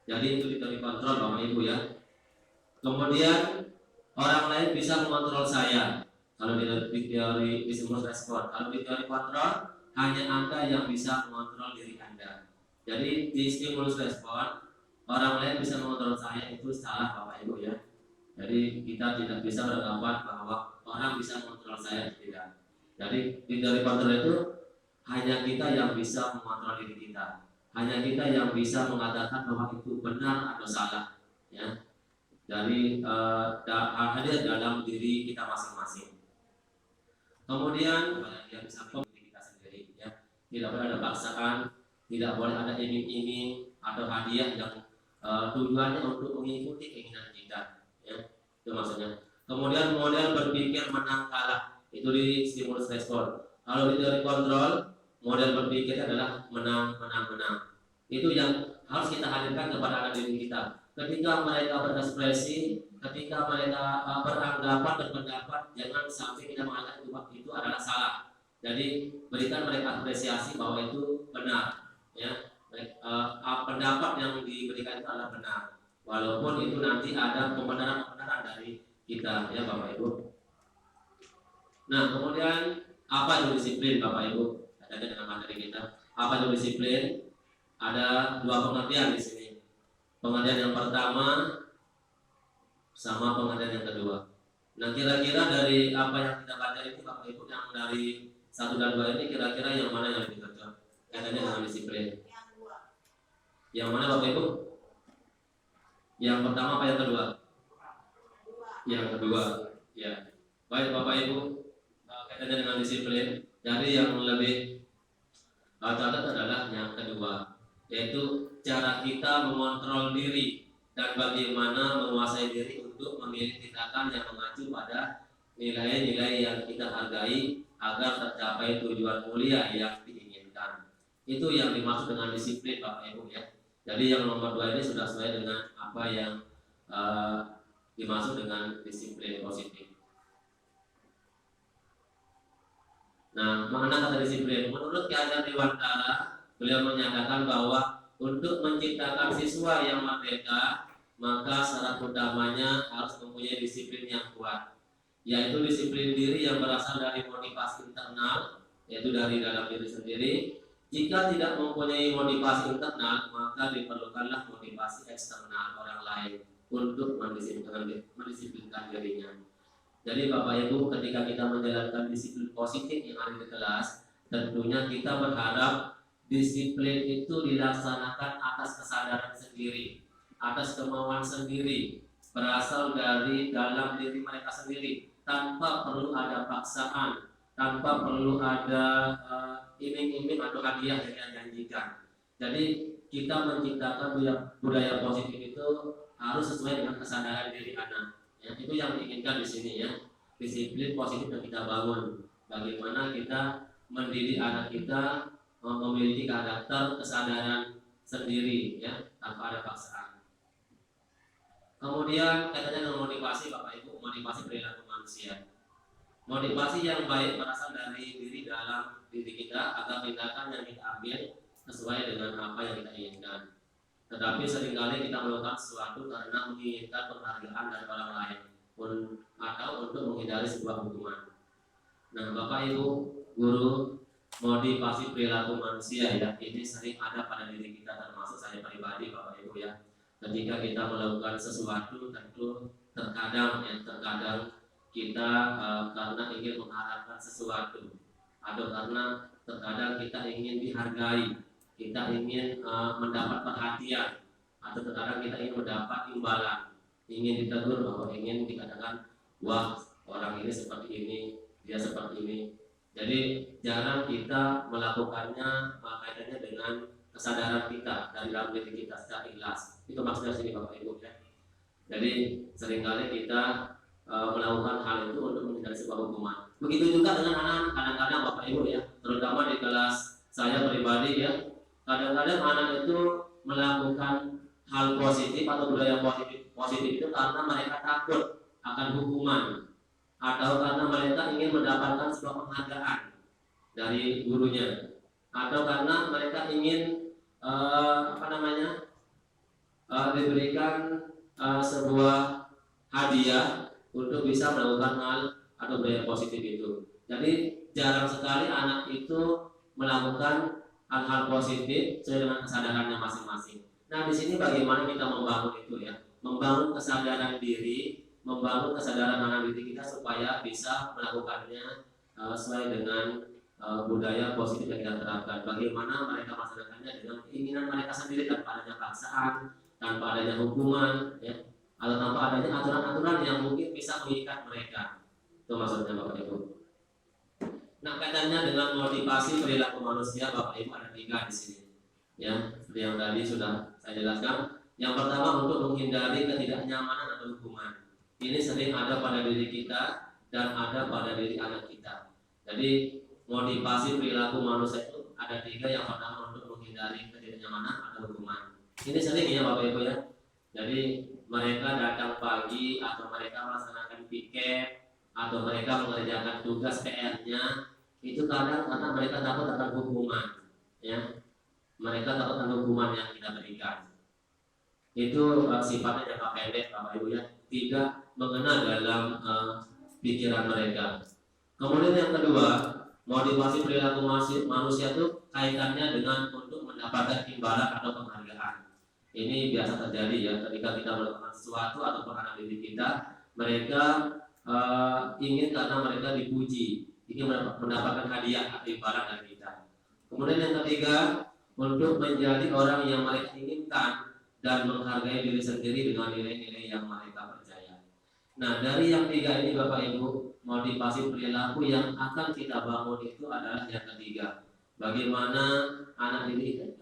Jadi itu di teori kontrol Bapak Ibu ya. Kemudian orang lain bisa mengontrol saya. Kalau di teori stimulus respon, kalau di teori kontrol hanya Anda yang bisa mengontrol diri Anda. Jadi di stimulus respon orang lain bisa mengontrol saya, itu salah Bapak Ibu ya. Jadi kita tidak bisa beranggapan bahwa orang bisa mengontrol saya, tidak. Jadi di teori kontrol itu hanya kita yang bisa mengontrol diri kita. Hanya kita yang bisa mengatakan bahwa itu benar atau salah ya. Dari hadir dalam diri kita masing-masing. Kemudian yang bisa diri kita sendiri ya. Tidak boleh ada paksaan, tidak boleh ada iming-iming atau hadiah yang tujuannya untuk mengikuti keinginan kita ya. Itu maksudnya. Kemudian model berpikir menang kalah, itu di stimulus respon. Kalau di teori kontrol, model berpikir adalah menang. Itu yang harus kita hadirkan kepada anak didik kita. Ketika mereka berekspresi, ketika mereka beranggapan, berpendapat, jangan sampai kita mengatakan itu adalah salah. Jadi berikan mereka apresiasi bahwa itu benar ya. Pendapat yang diberikan itu adalah benar, walaupun itu nanti ada pembenaran dari kita ya Bapak Ibu. Nah kemudian apa itu disiplin Bapak Ibu? Ada dengan materi kita. Apa itu disiplin? Ada dua pengertian di sini. Pengertian yang pertama sama pengertian yang kedua. Nah kira-kira dari apa yang kita baca ini Bapak Ibu, yang dari 1 dan 2 ini kira-kira yang mana yang lebih cocok? Kaitannya dengan disiplin. Yang mana Bapak Ibu? Yang pertama apa yang kedua? Yang kedua. Ya. Baik Bapak Ibu, kaitannya dengan disiplin. Jadi yang lebih cocok adalah yang kedua, yaitu cara kita mengontrol diri dan bagaimana menguasai diri untuk memilih tindakan yang mengacu pada nilai-nilai yang kita hargai agar tercapai tujuan mulia yang diinginkan. Itu yang dimaksud dengan disiplin Bapak Ibu ya. Jadi yang nomor 2 ini sudah sesuai dengan apa yang dimaksud dengan disiplin positif. Nah, makna kata disiplin, menurut Ki Hajar Dewantara, beliau menyatakan bahwa untuk menciptakan siswa yang merdeka, maka syarat utamanya harus mempunyai disiplin yang kuat, yaitu disiplin diri yang berasal dari motivasi internal, yaitu dari dalam diri sendiri. Jika tidak mempunyai motivasi internal, maka diperlukanlah motivasi eksternal orang lain untuk mendisiplinkan dirinya. Jadi Bapak Ibu, ketika kita menjalankan disiplin positif yang ada di kelas, tentunya kita berharap disiplin itu dilaksanakan atas kesadaran sendiri, atas kemauan sendiri, berasal dari dalam diri mereka sendiri, tanpa perlu ada paksaan, tanpa perlu ada iming-iming atau hadiah yang dijanjikan. Jadi kita menciptakan budaya positif itu harus sesuai dengan kesadaran diri anak. Ya, itu yang diinginkan di sini ya, disiplin positif yang kita bangun. Bagaimana kita mendidik anak kita memiliki karakter kesadaran sendiri ya, tanpa ada paksaan. Kemudian katanya dengan motivasi Bapak Ibu, motivasi perilaku manusia. Motivasi yang baik berasal dari diri dalam diri kita agar tindakan yang kita ambil sesuai dengan apa yang kita inginkan. Tetapi seringkali kita melakukan sesuatu karena menginginkan penghargaan dari orang lain atau untuk menghindari sebuah hukuman. Nah, Bapak Ibu, guru, motivasi perilaku manusia ya, ini sering ada pada diri kita, termasuk saya pribadi Bapak Ibu ya. Ketika kita melakukan sesuatu, tentu terkadang kita karena ingin mengharapkan sesuatu, atau karena terkadang kita ingin dihargai, kita ingin mendapat perhatian, atau terkadang kita ingin mendapat imbalan, ingin ditegur bahwa ingin dikatakan, wah orang ini seperti ini, dia seperti ini. Jadi jarang kita melakukannya kaitannya dengan kesadaran kita dari dalam diri kita secara ikhlas. Itu maksudnya sini Bapak Ibu ya. Jadi seringkali kita melakukan hal itu untuk menghindari sebuah hukuman. Begitu juga dengan anak-anak, kadang-kadang Bapak Ibu ya, terutama di kelas saya pribadi ya, kadang-kadang anak itu melakukan hal positif atau budaya positif itu karena mereka takut akan hukuman, atau karena mereka ingin mendapatkan sebuah penghargaan dari gurunya, atau karena mereka ingin diberikan sebuah hadiah untuk bisa melakukan hal atau budaya positif itu. Jadi jarang sekali anak itu melakukan hal-hal positif sesuai dengan kesadarannya masing-masing. Nah, di sini bagaimana kita membangun itu ya, membangun kesadaran diri, membangun kesadaran anak didik kita supaya bisa melakukannya sesuai dengan budaya positif yang kita terapkan. Bagaimana mereka melaksanakannya dengan keinginan mereka sendiri, tanpa adanya paksaan, tanpa adanya hukuman, ya, atau tanpa adanya aturan-aturan yang mungkin bisa mengikat mereka. Itu maksudnya Bapak Ibu. Nah, kaitannya dengan motivasi perilaku manusia, Bapak Ibu, ada 3 di sini. Ya, seperti yang tadi sudah saya jelaskan. Yang pertama, untuk menghindari ketidaknyamanan atau hukuman. Ini sering ada pada diri kita dan ada pada diri anak kita. Jadi motivasi perilaku manusia itu ada 3. Yang pertama, untuk menghindari ketidaknyamanan atau hukuman. Ini sering ya Bapak Ibu ya. Jadi mereka datang pagi, atau mereka melaksanakan piket, atau mereka mengerjakan tugas PR-nya, itu kadang karena mereka takut akan hukuman, ya. Mereka takut akan hukuman yang kita berikan. Itu sifatnya jangka pendek Bapak Ibu ya, tidak mengena dalam pikiran mereka. Kemudian yang kedua, motivasi perilaku manusia itu kaitannya dengan untuk mendapatkan imbalan atau penghargaan. Ini biasa terjadi ya, ketika kita melakukan sesuatu atau anak didik kita, mereka ingin karena mereka dipuji, ingin mendapatkan hadiah atau imbalan dari kita. Kemudian yang ketiga, untuk menjadi orang yang mereka inginkan dan menghargai diri sendiri dengan nilai-nilai yang mereka percaya. Nah, dari yang 3 ini Bapak Ibu, motivasi perilaku yang akan kita bangun itu adalah yang ketiga. Bagaimana anak didik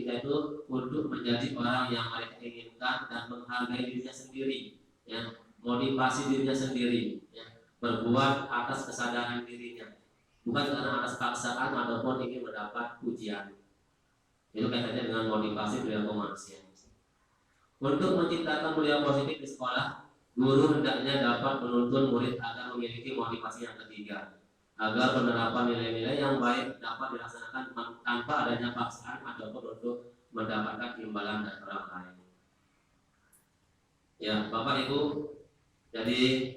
kita itu untuk menjadi orang yang mereka inginkan dan menghargai dirinya sendiri, ya, motivasi dirinya sendiri, ya, berbuat atas kesadaran dirinya, bukan karena atas paksaan ataupun ingin mendapat pujian. Itu kaitannya dengan motivasi perilaku manusia. Untuk menciptakan budaya positif di sekolah, Guru hendaknya dapat menuntun murid agar memiliki motivasi yang ketiga, agar penerapan nilai-nilai yang baik dapat dilaksanakan tanpa adanya paksaan ataupun untuk mendapatkan imbalan dari orang lain. Ya, Bapak Ibu, jadi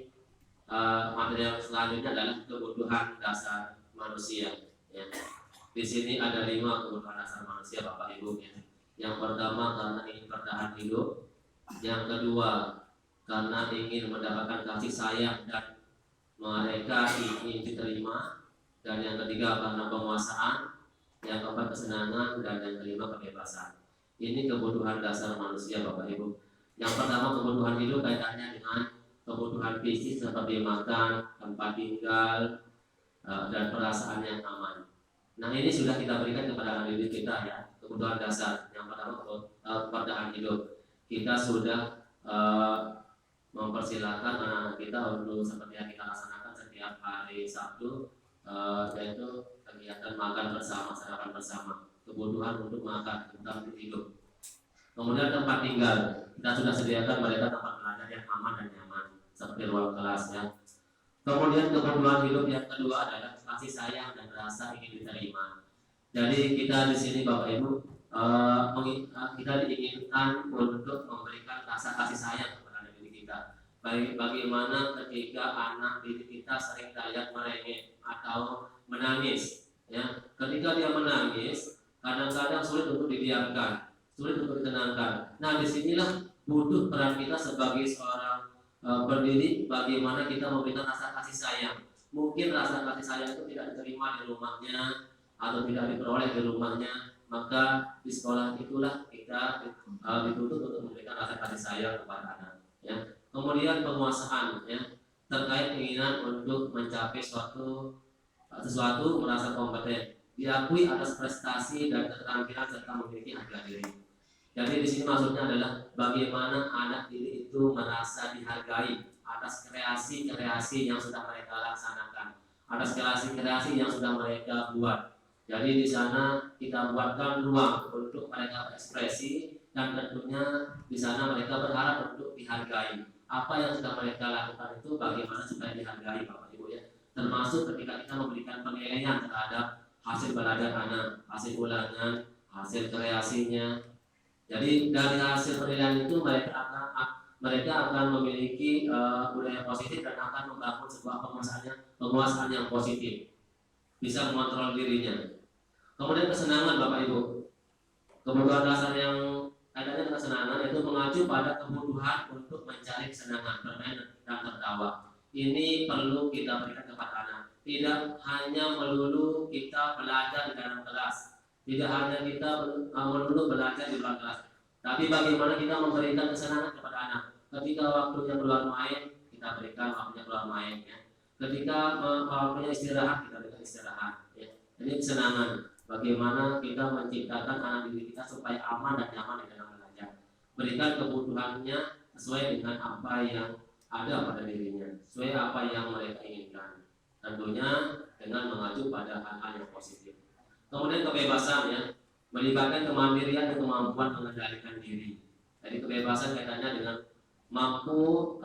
materi yang selanjutnya adalah kebutuhan dasar manusia. Ya. Di sini ada 5 kebutuhan dasar manusia, Bapak Ibu. Ya. Yang pertama karena ingin bertahan hidup, yang kedua karena ingin mendapatkan kasih sayang dan mereka ingin diterima, dan yang ketiga karena penguasaan, yang keempat kesenangan, dan yang kelima kebebasan. Ini kebutuhan dasar manusia, Bapak Ibu. Yang pertama kebutuhan hidup kaitannya dengan kebutuhan fisik seperti makan, tempat tinggal, dan perasaan yang aman. Nah ini sudah kita berikan kepada anak didik kita ya, kebutuhan dasar. Yang pertama kebutuhan hidup. Kita sudah mempersilahkan anak-anak kita untuk seperti yang kita laksanakan setiap hari Sabtu, yaitu kegiatan makan bersama, sarapan bersama, kebutuhan untuk makan, kebutuhan untuk hidup. Kemudian tempat tinggal, kita sudah sediakan mereka tempat belajar yang aman dan nyaman seperti ruang kelas ya. Kemudian kebutuhan hidup yang kedua adalah kasih sayang dan rasa ingin diterima. Jadi kita di sini Bapak Ibu kita diinginkan untuk memberikan rasa kasih sayang kepada anak didik kita. Bagaimana ketika anak didik kita sering kayak merengek atau menangis, ya. Ketika dia menangis, kadang-kadang sulit untuk didiamkan, sulit untuk ditenangkan. Nah, disinilah butuh peran kita sebagai seorang pendidik, bagaimana kita memberikan rasa kasih sayang. Mungkin rasa kasih sayang itu tidak diterima di rumahnya atau tidak diperoleh di rumahnya, maka di sekolah itulah kita dituntut untuk memberikan rasa kasih sayang kepada anak. Ya. Kemudian penguasaan, ya, terkait keinginan untuk mencapai sesuatu merasa kompeten, diakui atas prestasi dan keterampilan serta memiliki harga diri. Jadi di sini maksudnya adalah bagaimana anak didik itu merasa dihargai atas kreasi-kreasi yang sudah mereka laksanakan, atas kreasi-kreasi yang sudah mereka buat. Jadi di sana kita buatkan ruang untuk mereka berekspresi, dan tentunya di sana mereka berharap untuk dihargai. Apa yang sudah mereka lakukan itu bagaimana supaya dihargai, Bapak Ibu ya. Termasuk ketika kita memberikan penilaian terhadap hasil belajar anak, hasil ulangan, hasil kreasinya. Jadi dari hasil penilaian itu mereka akan memiliki budaya positif dan akan membangun sebuah penguasaan yang positif, bisa mengontrol dirinya. Kemudian kesenangan, Bapak Ibu, kebutuhan dasar yang adanya kesenangan yaitu mengacu pada kebutuhan untuk mencari kesenangan, bermain dan tertawa. Ini perlu kita berikan kepada anak. Tidak hanya melulu kita belajar di dalam kelas, tidak hanya kita melulu belajar di luar kelas, tapi bagaimana kita memberikan kesenangan kepada anak. Ketika waktunya keluar main, kita berikan waktunya keluar main. Ya. Ketika waktunya istirahat, kita berikan istirahat. Ya. Ini kesenangan. Bagaimana kita menciptakan anak didik kita supaya aman dan nyaman di dalam belajar. Berikan kebutuhannya sesuai dengan apa yang ada pada dirinya, sesuai apa yang mereka inginkan. Tentunya dengan mengacu pada hal-hal yang positif. Kemudian kebebasan ya, melibatkan kemandirian dan kemampuan mengendalikan diri. Jadi kebebasan kaitannya dengan mampu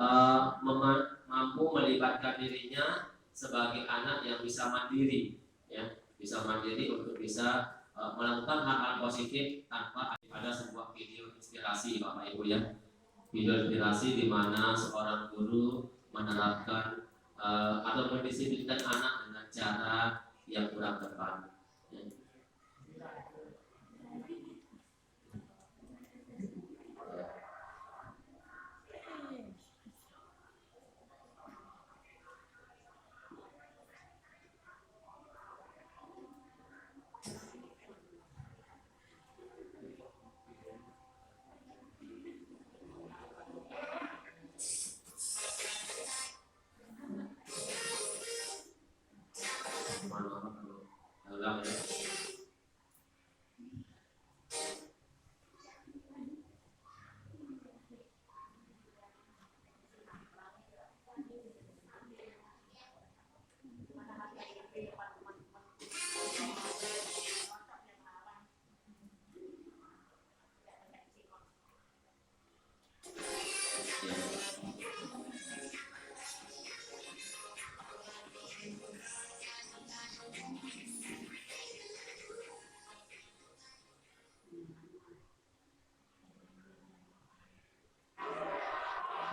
melibatkan dirinya sebagai anak yang bisa mandiri, ya, bisa mandiri untuk bisa melakukan hal-hal positif tanpa ada sebuah video inspirasi, Bapak Ibu ya. Video inspirasi di mana seorang guru menerapkan atau mendisiplinkan anak dengan cara yang kurang tepat. Ya.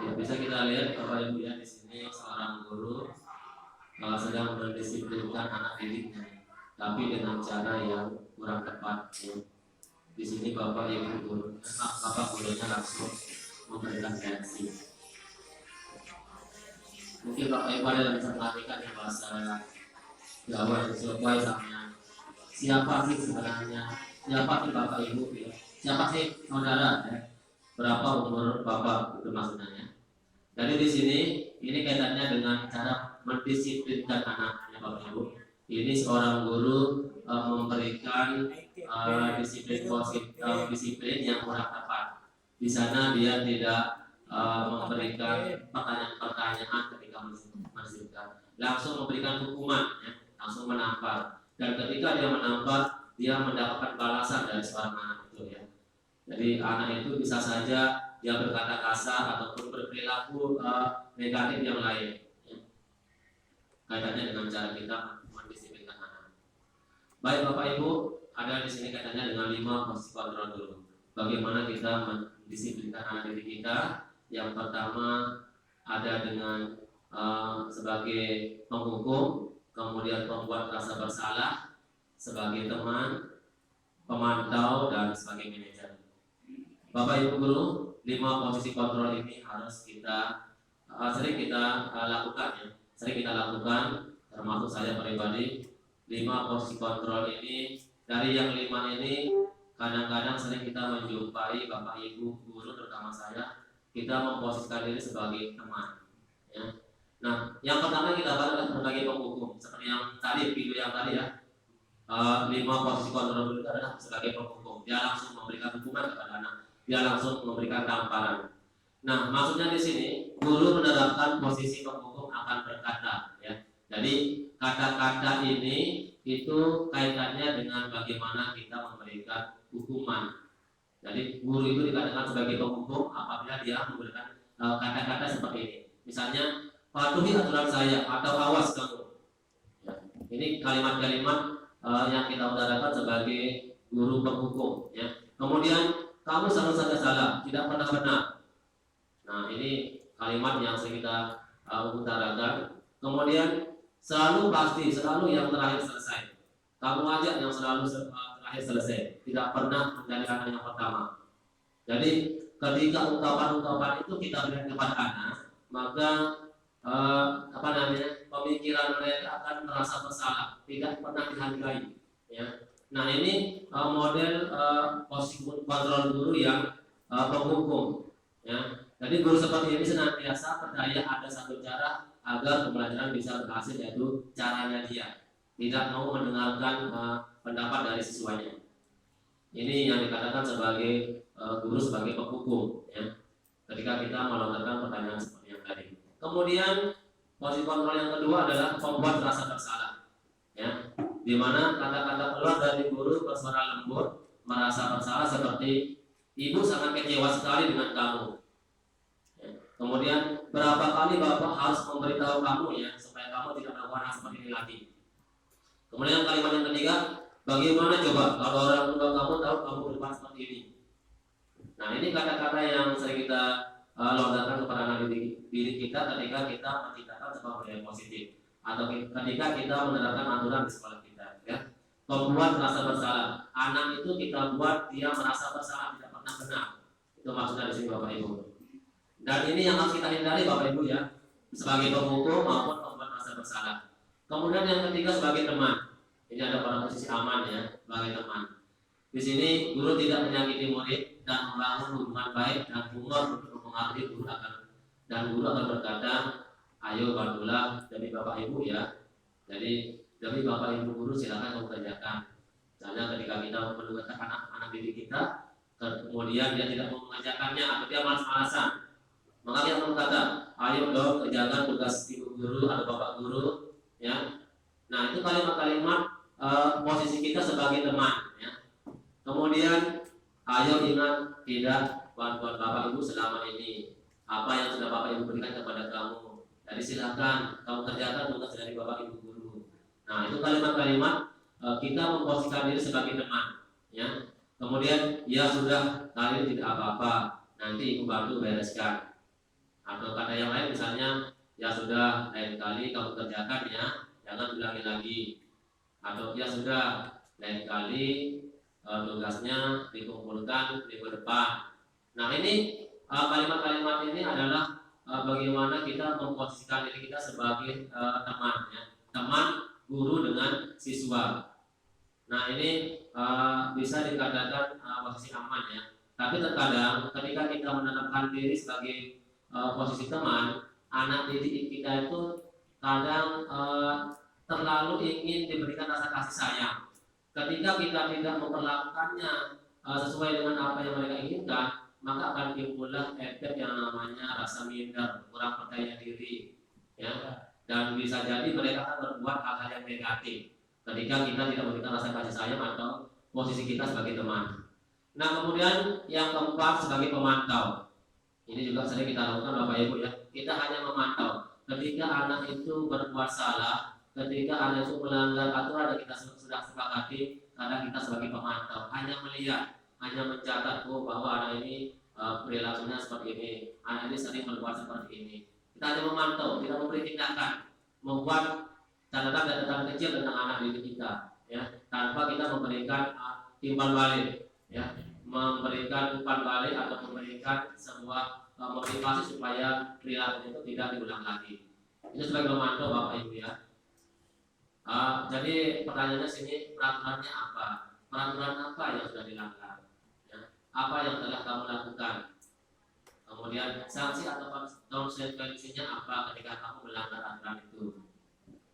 Ya, bisa kita lihat Bapak Ibu ya, di sini seorang guru sedang mendisiplinkan anak didiknya, tapi dengan cara yang kurang tepat. Ya. Di sini Bapak gurunya langsung memberikan reaksi. Mungkin Bapak Ibu ada yang bisa perhatikan ya bahasa Jawa yang sesuai sama siapa sih sebenarnya, siapa sih Bapak Ibu ya, siapa sih saudara ya, berapa umur Bapak itu maksudnya. Jadi di sini ini kaitannya dengan cara mendisiplinkan anaknya Bapak Ibu. Ini seorang guru memberikan disiplin yang kurang tepat. Di sana dia tidak memberikan pertanyaan-pertanyaan ketika mensipkan, langsung memberikan hukuman, ya, langsung menampar. Dan ketika dia menampar, dia mendapatkan balasan dari seorang anak itu ya. Jadi anak itu bisa saja dia berkata kasar ataupun berperilaku negatif yang lain. Ya. Kaitannya dengan cara kita mendisiplinkan anak. Baik Bapak Ibu, ada di sini kaitannya dengan 5 posisi kontrol dulu. Bagaimana kita mendisiplinkan anak didik kita? Yang pertama ada dengan sebagai penghukum, kemudian pembuat rasa bersalah, sebagai teman, pemantau, dan sebagai manajer. Bapak Ibu guru, 5 posisi kontrol ini harus kita sering kita lakukan ya. Sering kita lakukan, termasuk saya pribadi. 5 posisi kontrol ini, dari yang 5 ini kadang-kadang sering kita menjumpai Bapak Ibu guru, terutama saya, kita memposisikan diri sebagai teman ya. Nah, yang pertama kita bahas sebagai penghukum, seperti yang tadi video yang tadi ya. 5 posisi kontrol itu adalah sebagai penghukum. Dia langsung memberikan hukuman kepada anak. Dia langsung memberikan tamparan. Nah, maksudnya di sini guru menerapkan posisi penghukum akan berkata, ya. Jadi kata-kata ini itu kaitannya dengan bagaimana kita memberikan hukuman. Jadi guru itu dikatakan sebagai penghukum apabila dia memberikan kata-kata seperti ini. Misalnya, patuhi aturan saya atau awas kamu. Ya. Ini kalimat-kalimat yang kita utarakan sebagai guru penghukum. Ya. Kemudian kamu selalu saja salah, tidak pernah benar. Nah, ini kalimat yang sering kita utarakan. Kemudian selalu pasti, selalu yang terakhir selesai. Kamu aja yang selalu terakhir selesai, tidak pernah menjadi anak yang pertama. Jadi ketika ungkapan-ungkapan itu kita berikan kepada anak, maka pemikiran mereka akan merasa bersalah, tidak pernah dihargai. Ya. Nah ini model posisi kontrol guru yang penghukum. Ya. Jadi guru seperti ini senantiasa percaya ada satu cara agar pembelajaran bisa berhasil, yaitu caranya dia. Tidak mau mendengarkan pendapat dari siswanya. Ini yang dikatakan sebagai guru sebagai penghukum. Ya. Ketika kita melontarkan pertanyaan seperti yang tadi. Kemudian posisi kontrol yang kedua adalah membuat rasa bersalah. Ya. Di mana kata-kata keluar dari guru bersuara lembut, merasa bersalah seperti ibu sangat kecewa sekali dengan kamu. Ya. Kemudian berapa kali bapak harus memberitahu kamu ya supaya kamu tidak melakukan hal seperti ini lagi. Kemudian kalimat yang ketiga, bagaimana coba kalau orang tua kamu tahu kamu berbuat seperti ini. Nah ini kata-kata yang sering kita lontarkan kepada anak didik kita ketika kita menciptakan sebuah budaya positif atau ketika kita menerapkan aturan di sekolah kita. Ya. Membuat rasa bersalah, anak itu kita buat dia merasa bersalah, tidak pernah benar. Itu maksudnya di sini Bapak Ibu. Dan ini yang harus kita hindari Bapak Ibu ya, sebagai penghukum maupun membuat rasa bersalah. Kemudian yang ketiga sebagai teman. Ini ada pada posisi aman ya, sebagai teman. Di sini guru tidak menyakiti murid dan membangun hubungan baik dan humor untuk mempengaruhi guru akan berkata, ayo bantulah demi Bapak Ibu ya. Jadi demi Bapak Ibu guru silakan kamu kerjakan. Misalnya ketika kita menugaskan anak didik kita, kemudian dia tidak mau mengerjakannya atau dia malas-malasan, maka kita berkata, ayo dong kerjakan tugas ibu guru atau bapak guru, ya. Nah itu kalimat-kalimat posisi kita sebagai teman, ya. Kemudian ayo ingat tidak bantuan Bapak Ibu selama ini, apa yang sudah Bapak Ibu berikan kepada kamu. Jadi silakan kamu kerjakan tugas dari Bapak Ibu guru. Nah itu kalimat-kalimat kita memposisikan diri sebagai teman, ya. Kemudian ya sudah kali ini tidak apa-apa, nanti ibu bantu bereskan. Atau kata yang lain misalnya, ya sudah lain kali kamu kerjakan ya, jangan ulangi lagi. Atau ya sudah lain kali tugasnya dikumpulkan minggu depan. Nah ini kalimat-kalimat ini adalah bagaimana kita memposisikan diri kita sebagai teman, ya. Teman guru dengan siswa. Nah ini bisa dikatakan posisi aman ya. Tapi terkadang ketika kita menetapkan diri sebagai posisi teman, anak didik kita itu kadang terlalu ingin diberikan rasa kasih sayang. Ketika kita tidak memperlakukannya sesuai dengan apa yang mereka inginkan, maka akan timbullah efek yang namanya rasa minder, kurang percaya diri, ya. Dan bisa jadi mereka akan berbuat hal-hal yang negatif ketika kita tidak memberikan rasa kasih sayang atau posisi kita sebagai teman. Nah kemudian yang keempat sebagai pemantau. Ini juga sering kita lakukan Bapak Ibu ya. Kita hanya memantau. Ketika anak itu berbuat salah, ketika anak itu melanggar aturan yang kita sudah sepakati, kadang kita sebagai pemantau hanya melihat, hanya mencatat bahwa anak ini perilakunya seperti ini, anak ini sering berbuat seperti ini. Kita hanya memantau, tidak memberi tindakan, membuat catatan kecil tentang anak didik kita, ya, tanpa kita memberikan timbal balik, ya, memberikan umpan balik atau memberikan sebuah motivasi supaya perilaku itu tidak diulang lagi. Itu sebagai memantau Bapak Ibu ya. Jadi pertanyaannya sini, peraturannya apa? Peraturan apa yang sudah dilanggar? Ya. Apa yang telah kamu lakukan? Kemudian sanksi atau konsekuensinya apa ketika kamu melanggar aturan itu?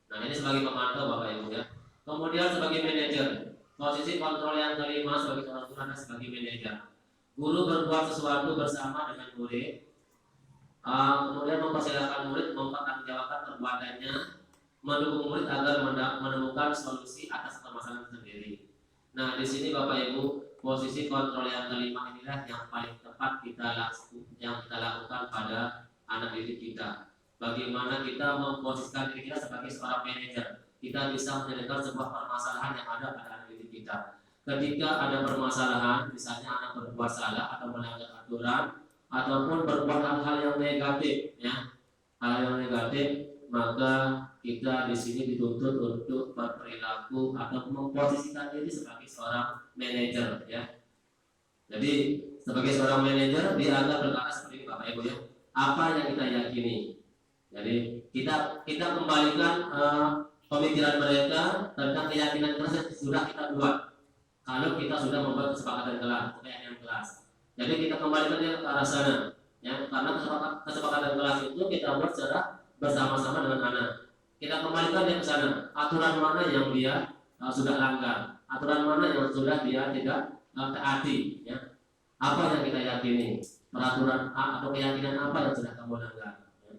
Nah ini sebagai pemantau Bapak Ibu ya. Kemudian sebagai manajer, posisi kontrol yang kelima sebagai seorang guru adalah sebagai manajer. Guru berbuat sesuatu bersama dengan murid, kemudian mempersilahkan murid mempertanggungjawabkan perbuatannya, mendukung murid agar menemukan solusi atas permasalahan sendiri. Nah di sini Bapak Ibu, posisi kontrol yang kelima inilah yang paling tepat kita lakukan pada anak didik kita. Bagaimana kita memposisikan diri kita sebagai seorang manajer, kita bisa menyelesaikan sebuah permasalahan yang ada pada anak didik kita. Ketika ada permasalahan, misalnya anak berbuat salah atau melanggar aturan ataupun berbuat hal-hal yang negatif, ya, hal yang negatif, maka kita di sini dituntut untuk berperilaku atau memposisikan diri sebagai seorang manajer, ya. Jadi sebagai seorang manajer dia akan berkata seperti ini Bapak Ibu ya. Apa yang kita yakini? Jadi kita kembalikan pemikiran mereka tentang keyakinan kita sudah kita buat. Kalau kita sudah membuat kesepakatan kelas, jadi kita kembalikan dia ke arah sana, ya, karena kesepakatan kelas itu kita buat secara bersama-sama dengan anak. Kita kembalikan dia ke sana. Aturan mana yang dia sudah langgar, aturan mana yang sudah dia tidak taati, ya. Apa yang kita yakini, peraturan atau keyakinan apa yang sudah kamu langgar, ya.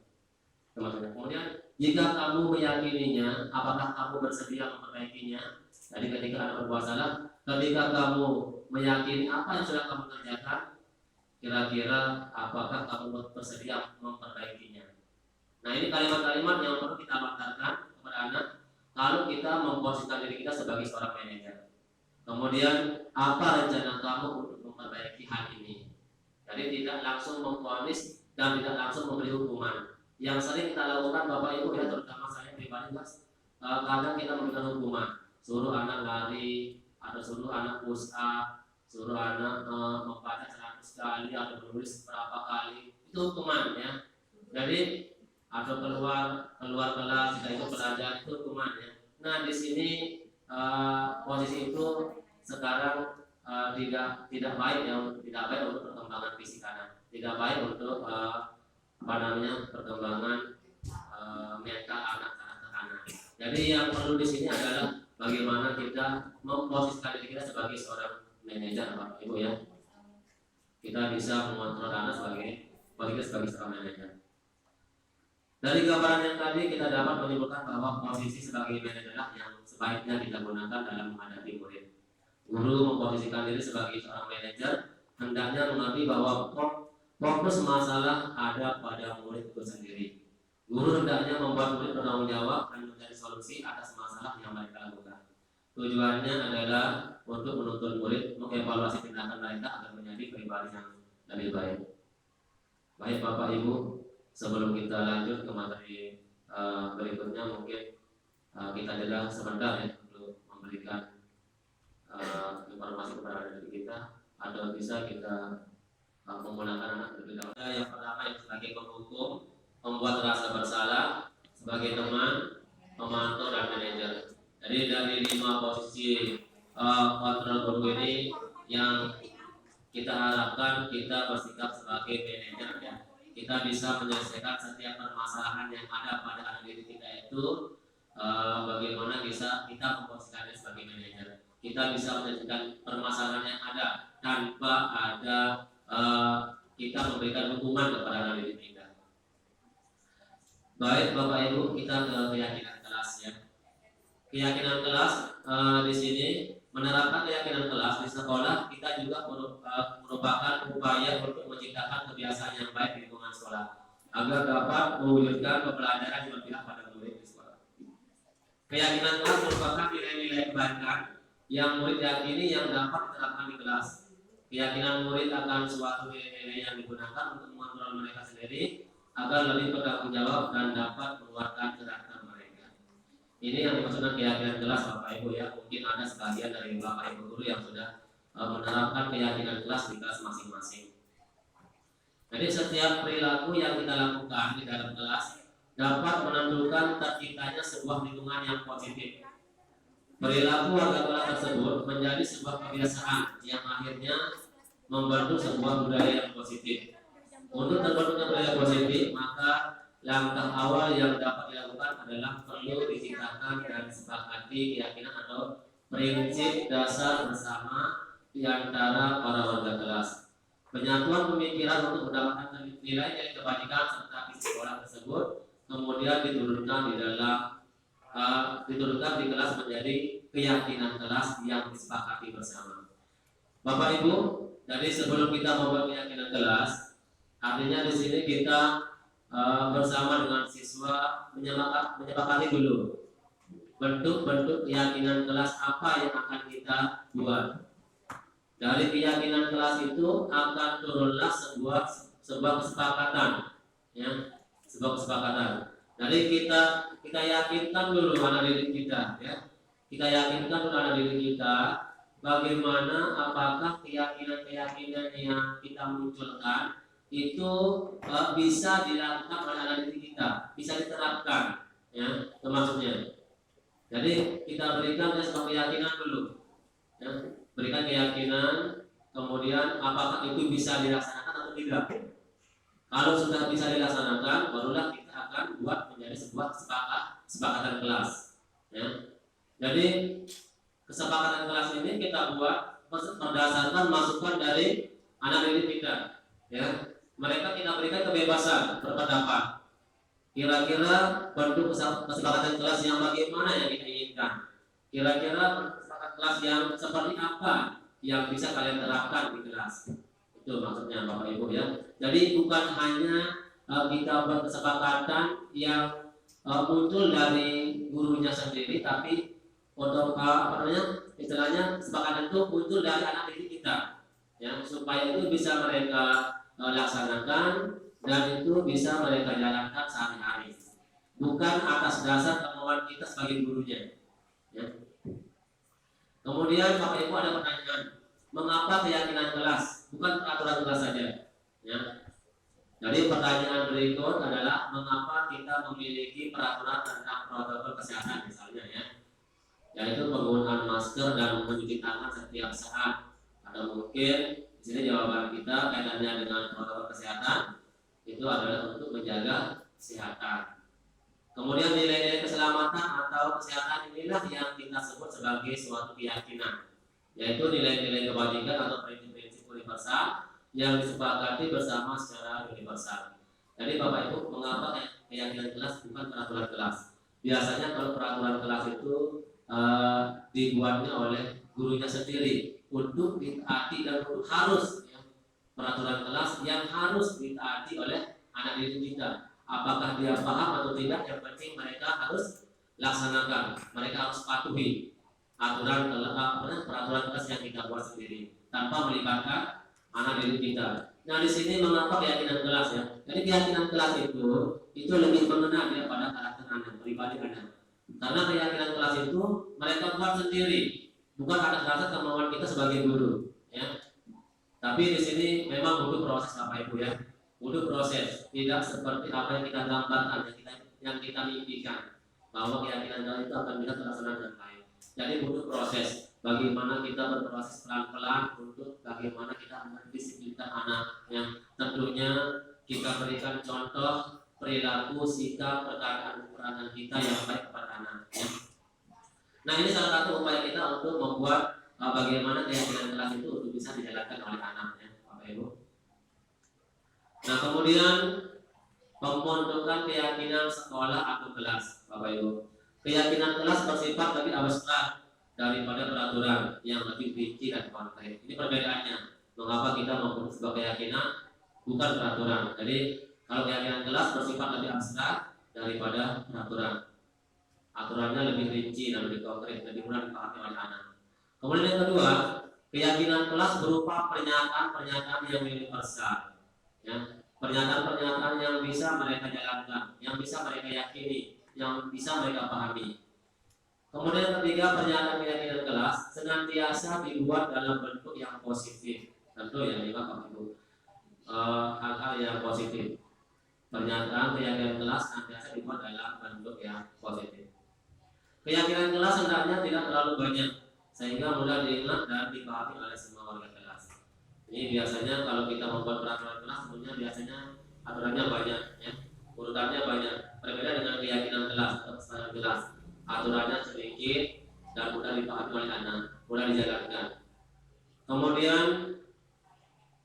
Kemudian jika kamu meyakininya, apakah kamu bersedia memperbaikinya? Jadi ketika anak berbuat salah, ketika kamu meyakini apa yang sudah kamu kerjakan, kira-kira apakah kamu bersedia memperbaikinya? Nah ini kalimat-kalimat yang perlu kita lontarkan kepada anak kalau kita memposisikan diri kita sebagai seorang manajer. Kemudian apa rencana kamu untuk memperbaiki hal ini? Jadi tidak langsung memvonis dan tidak langsung memberi hukuman. Yang sering kita lakukan Bapak Ibu ya, terutama saya pribadi mas, kadang kita memberikan hukuman, suruh anak lari, atau suruh anak push up, suruh anak membaca 100 kali atau menulis berapa kali, itu hukuman ya. Jadi atau keluar kelas jika itu pelajaran, itu hukuman ya. Nah di sini posisi itu sekarang tidak baik ya, tidak baik untuk perkembangan fisik anak, tidak baik untuk perkembangan mental karakter anak. Jadi yang perlu di sini adalah bagaimana kita memposisikan diri kita sebagai seorang manajer Bapak Ibu ya. Kita bisa mengontrol anak sebagai seorang manajer. Dari gambaran yang tadi kita dapat menyimpulkan bahwa posisi sebagai manajer yang sebaiknya kita gunakan dalam menghadapi murid. Guru memposisikan diri sebagai seorang manajer hendaknya mengerti bahwa fokus masalah ada pada murid itu sendiri. Guru hendaknya membuat murid bertanggung jawab dan mencari solusi atas masalah yang mereka lakukan. Tujuannya adalah untuk menuntun murid mengevaluasi tindakan mereka agar menjadi pribadi yang lebih baik. Baik Bapak Ibu, sebelum kita lanjut ke materi berikutnya, mungkin kita jeda sebentar ya untuk memberikan informasi kepada diri kita, atau bisa kita menggunakan anak terlebih dahulu. Yang pertama yang sebagai penghukum, membuat rasa bersalah, sebagai teman, pemantau dan manajer. Jadi dari 5 posisi kontrol guru ini yang kita harapkan kita bersikap sebagai manajer ya. Kita bisa menyelesaikan setiap permasalahan yang ada pada anak didik kita itu, bagaimana bisa kita memposisikannya sebagai manajer. Kita bisa menyelesaikan permasalahan yang ada tanpa ada kita memberikan hukuman kepada anak didik kita. Baik Bapak Ibu, kita ke keyakinan kelas ya. Keyakinan kelas di sini menerapkan keyakinan kelas di sekolah kita juga merupakan upaya untuk menciptakan kebiasaan yang baik di lingkungan sekolah agar dapat mewujudkan pembelajaran yang berpihak pada murid di sekolah. Keyakinan kelas merupakan nilai-nilai kebaikan yang murid yakini yang dapat diterapkan di kelas. Keyakinan murid akan suatu nilai-nilai yang digunakan untuk mengontrol mereka sendiri agar lebih bertanggung jawab dan dapat mengeluarkan karakter mereka. Ini yang dimaksudkan keyakinan kelas Bapak Ibu ya. Mungkin ada sebagian dari Bapak Ibu guru yang sudah menerapkan keyakinan kelas di kelas masing-masing. Jadi setiap perilaku yang kita lakukan di dalam kelas dapat menentukan terciptanya sebuah lingkungan yang positif. Perilaku warga kelas tersebut menjadi sebuah kebiasaan yang akhirnya membentuk sebuah budaya yang positif. Untuk terbentuknya budaya positif, maka langkah awal yang dapat dilakukan adalah perlu diciptakan dan disepakati keyakinan atau prinsip dasar bersama di antara para warga kelas. Penyatuan pemikiran untuk mendapatkan nilai kebajikan serta visi sekolah tersebut kemudian diturunkan di kelas menjadi keyakinan kelas yang disepakati bersama. Bapak Ibu, jadi sebelum kita membuat keyakinan kelas, artinya di sini kita bersama dengan siswa menyepakati dulu bentuk-bentuk keyakinan kelas apa yang akan kita buat. Dari keyakinan kelas itu akan turunlah sebuah kesepakatan, ya, sebuah kesepakatan. Jadi kita yakinkan dulu anak didik kita, ya. Kita yakinkan dulu anak didik kita bagaimana apakah keyakinan-keyakinan yang kita munculkan itu bisa dilakukan oleh anak didik kita, bisa diterapkan, ya, maksudnya. Jadi kita berikan sebuah keyakinan dulu, ya, berikan keyakinan, kemudian apakah itu bisa dilaksanakan atau tidak. Kalau sudah bisa dilaksanakan, barulah kita akan buat menjadi sebuah kesepakatan kelas, ya. Jadi kesepakatan kelas ini kita buat berdasarkan masukan dari anak didik kita, ya. Mereka kita berikan kebebasan berpendapat. Kira-kira bentuk kesepakatan kelas yang bagaimana yang kita inginkan? Kira-kira kesepakatan kelas yang seperti apa yang bisa kalian terapkan di kelas? Itu maksudnya Bapak Ibu ya. Jadi bukan hanya kita buat kesepakatan yang muncul dari gurunya sendiri, tapi untuk istilahnya kesepakatan itu muncul dari anak didik kita, ya, supaya itu bisa mereka laksanakan dan itu bisa mereka jalankan sehari-hari, bukan atas dasar kemauan kita sebagai gurunya, ya. Kemudian Bapak Ibu ada pertanyaan, mengapa keyakinan kelas, bukan peraturan kelas saja, ya. Jadi pertanyaan berikut adalah mengapa kita memiliki peraturan tentang protokol kesehatan misalnya, ya, yaitu penggunaan masker dan mencuci tangan setiap saat. Atau mungkin di sini jawaban kita kaitannya dengan protokol kesehatan itu adalah untuk menjaga kesehatan. Kemudian nilai-nilai keselamatan atau kesehatan inilah yang kita sebut sebagai suatu keyakinan, yaitu nilai-nilai kebajikan atau prinsip-prinsip universal yang disepakati bersama secara universal. Jadi Bapak Ibu, mengapa keyakinan kelas bukan peraturan kelas? Biasanya kalau peraturan kelas itu dibuatnya oleh gurunya sendiri untuk ditaati dan untuk harus, ya, peraturan kelas yang harus ditaati oleh anak didik kita. Apakah dia paham atau tidak, yang penting mereka harus laksanakan, mereka harus patuhi aturan peraturan kelas yang kita buat sendiri tanpa melibatkan anak didik kita. Nah di sini mengapa keyakinan kelas ya? Jadi keyakinan kelas itu lebih mengena ya pada karakter Anda, pribadi Anda. Karena keyakinan kelas itu mereka buat sendiri, bukan atas dasar kemauan kita sebagai guru, ya. Tapi di sini memang butuh proses Bapak Ibu ya, butuh proses. Tidak seperti apa yang kita gambarkan, yang kita mimpikan bahwa keyakinan kelas itu akan bisa terlaksana dengan baik. Jadi butuh proses. Bagaimana kita berproses pelan-pelan untuk bagaimana kita mendisiplinkan anak yang tentunya kita berikan contoh perilaku, sikap, perkataan kita yang baik kepada anak. Ya. Nah ini salah satu upaya kita untuk membuat bagaimana keyakinan kelas itu untuk bisa dijalankan oleh anak, ya, Bapak Ibu. Nah kemudian pembentukan keyakinan sekolah atau kelas, Bapak Ibu. Keyakinan kelas bersifat lebih abstrak daripada peraturan yang lebih rinci dan konkret. Ini perbedaannya. Mengapa kita membentuk sebuah keyakinan bukan peraturan. Jadi kalau keyakinan kelas bersifat lebih abstrak daripada peraturan. Aturannya lebih rinci dan lebih konkret, lebih mudah dipahami oleh anak. Kemudian yang kedua, keyakinan kelas berupa pernyataan-pernyataan yang universal. Ya, pernyataan-pernyataan yang bisa mereka jalankan, yang bisa mereka yakini, yang bisa mereka pahami. Kemudian ketiga, pernyataan keyakinan kelas senantiasa dibuat dalam bentuk yang positif. Tentu ya, Bapak Ibu, hal-hal yang positif. Pernyataan keyakinan kelas senantiasa dibuat dalam bentuk yang positif. Keyakinan kelas hendaknya tidak terlalu banyak, sehingga mudah diingat dan dipahami oleh semua warga kelas. Ini biasanya kalau kita membuat peraturan kelas, sebenarnya biasanya aturannya banyak, ya, urutannya banyak. Berbeda dengan keyakinan kelas atau kesadaran kelas. Aturannya sedikit dan mudah dipahami oleh anak, mudah dijalankan. Kemudian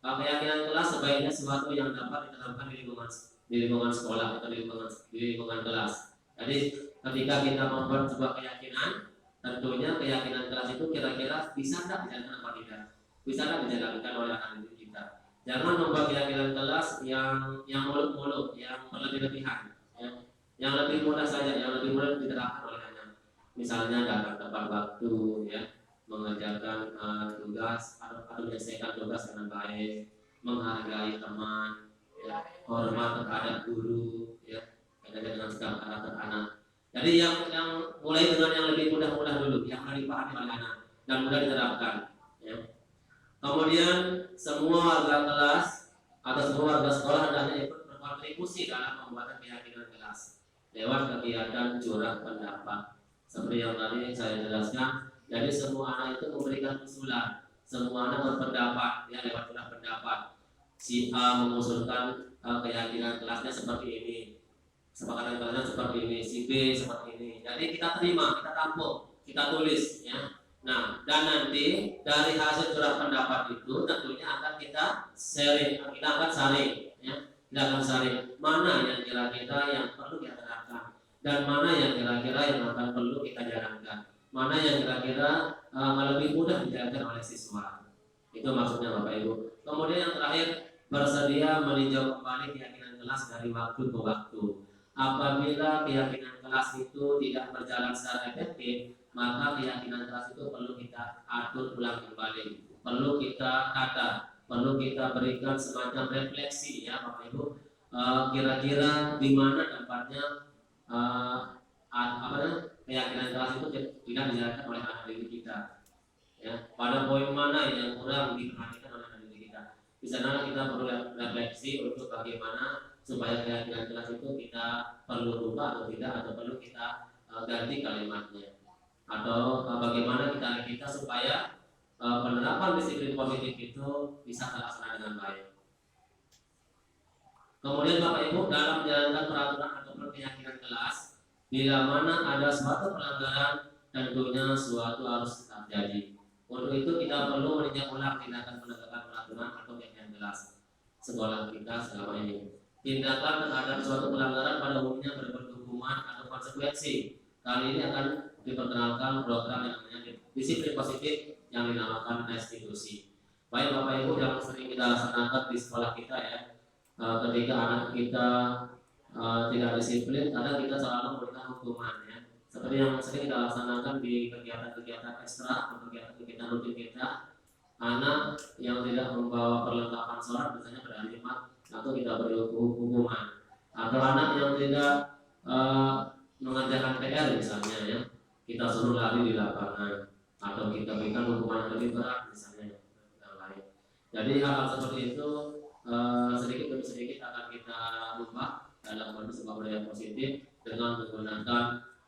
keyakinan kelas sebaiknya sesuatu yang dapat diterapkan di lingkungan sekolah atau di lingkungan kelas. Jadi ketika kita membuat sebuah keyakinan, tentunya keyakinan kelas itu kira-kira bisa tidak dijalankan atau tidak, bisa tidak dijalankan oleh anak didik kita. Jangan membuat keyakinan kelas yang muluk-muluk, yang berlebih-lebihan, yang lebih mudah saja, yang lebih mudah diterapkan oleh anak. Misalnya datang tepat waktu, ya, mengerjakan tugas atau menyelesaikan tugas dengan baik, menghargai teman, ya, hormat terhadap guru, ya, dengan segala karakter anak. Jadi yang mulai dengan yang lebih mudah-mudah dulu, yang mudah dipahami oleh anak dan mudah diterapkan. Ya. Kemudian semua warga kelas atau semua warga sekolah hendaknya ikut berkontribusi dalam pembuatan keyakinan kelas lewat kegiatan curah pendapat. Seperti yang tadi saya jelaskan, jadi semua anak itu memberikan usulan, semua anak berpendapat, ya, lewat curah pendapat. Si A mengusulkan keyakinan kelasnya seperti ini, sepakatan kelasnya seperti ini, si B seperti ini. Jadi kita terima, kita tampung, kita tulis, ya. Nah, dan nanti dari hasil curah pendapat itu tentunya akan kita sharing, kita akan saring, ya. Kita akan saring mana yang kira-kira yang perlu kita terapkan dan mana yang kira-kira yang akan perlu kita jalankan, mana yang kira-kira lebih mudah dijalankan oleh siswa. Itu maksudnya Bapak Ibu. Kemudian yang terakhir, bersedia meninjau kembali keyakinan kelas dari waktu ke waktu. Apabila keyakinan kelas itu tidak berjalan secara efektif, maka keyakinan kelas itu perlu kita atur ulang kembali, perlu kita tata, perlu kita berikan semacam refleksi, ya Bapak Ibu. Kira-kira di mana tempatnya keyakinan kelas itu tidak dijalankan oleh anak didik kita, ya, pada poin mana yang kurang diperhatikan oleh anak didik kita. Di sana kita perlu refleksi untuk bagaimana supaya keyakinan kelas itu kita perlu rubah atau tidak, atau perlu kita ganti kalimatnya, atau bagaimana kita supaya penerapan disiplin positif itu bisa terlaksana dengan baik. Kemudian Bapak Ibu, dalam menjalankan peraturan ataupun keyakinan kelas, bila mana ada suatu pelanggaran, tentunya suatu harus terjadi. Untuk itu kita perlu meninjau ulang tindakan penegakan peraturan atau keyakinan kelas sekolah kita selama ini. Tindakan terhadap suatu pelanggaran pada umumnya berbentuk hukuman atau konsekuensi. Kali ini akan diperkenalkan program yang namanya disiplin positif yang dinamakan restitusi. Baik Bapak Ibu, yang sering kita laksanakan di sekolah kita, ya. Ketika anak kita tidak disiplin, kadang kita selalu memberikan hukuman, ya. Seperti yang sering kita laksanakan di kegiatan-kegiatan ekstra atau kegiatan-kegiatan rutin kita, anak yang tidak membawa perlengkapan sholat misalnya berhalimat atau kita beri hukuman, atau anak yang tidak mengerjakan PR misalnya ya, kita suruh lari di lapangan, atau kita berikan hukuman yang lebih berat misalnya yang lain. Jadi hal seperti itu sedikit demi sedikit akan kita ubah dalam bentuk sebuah budaya positif dengan menggunakan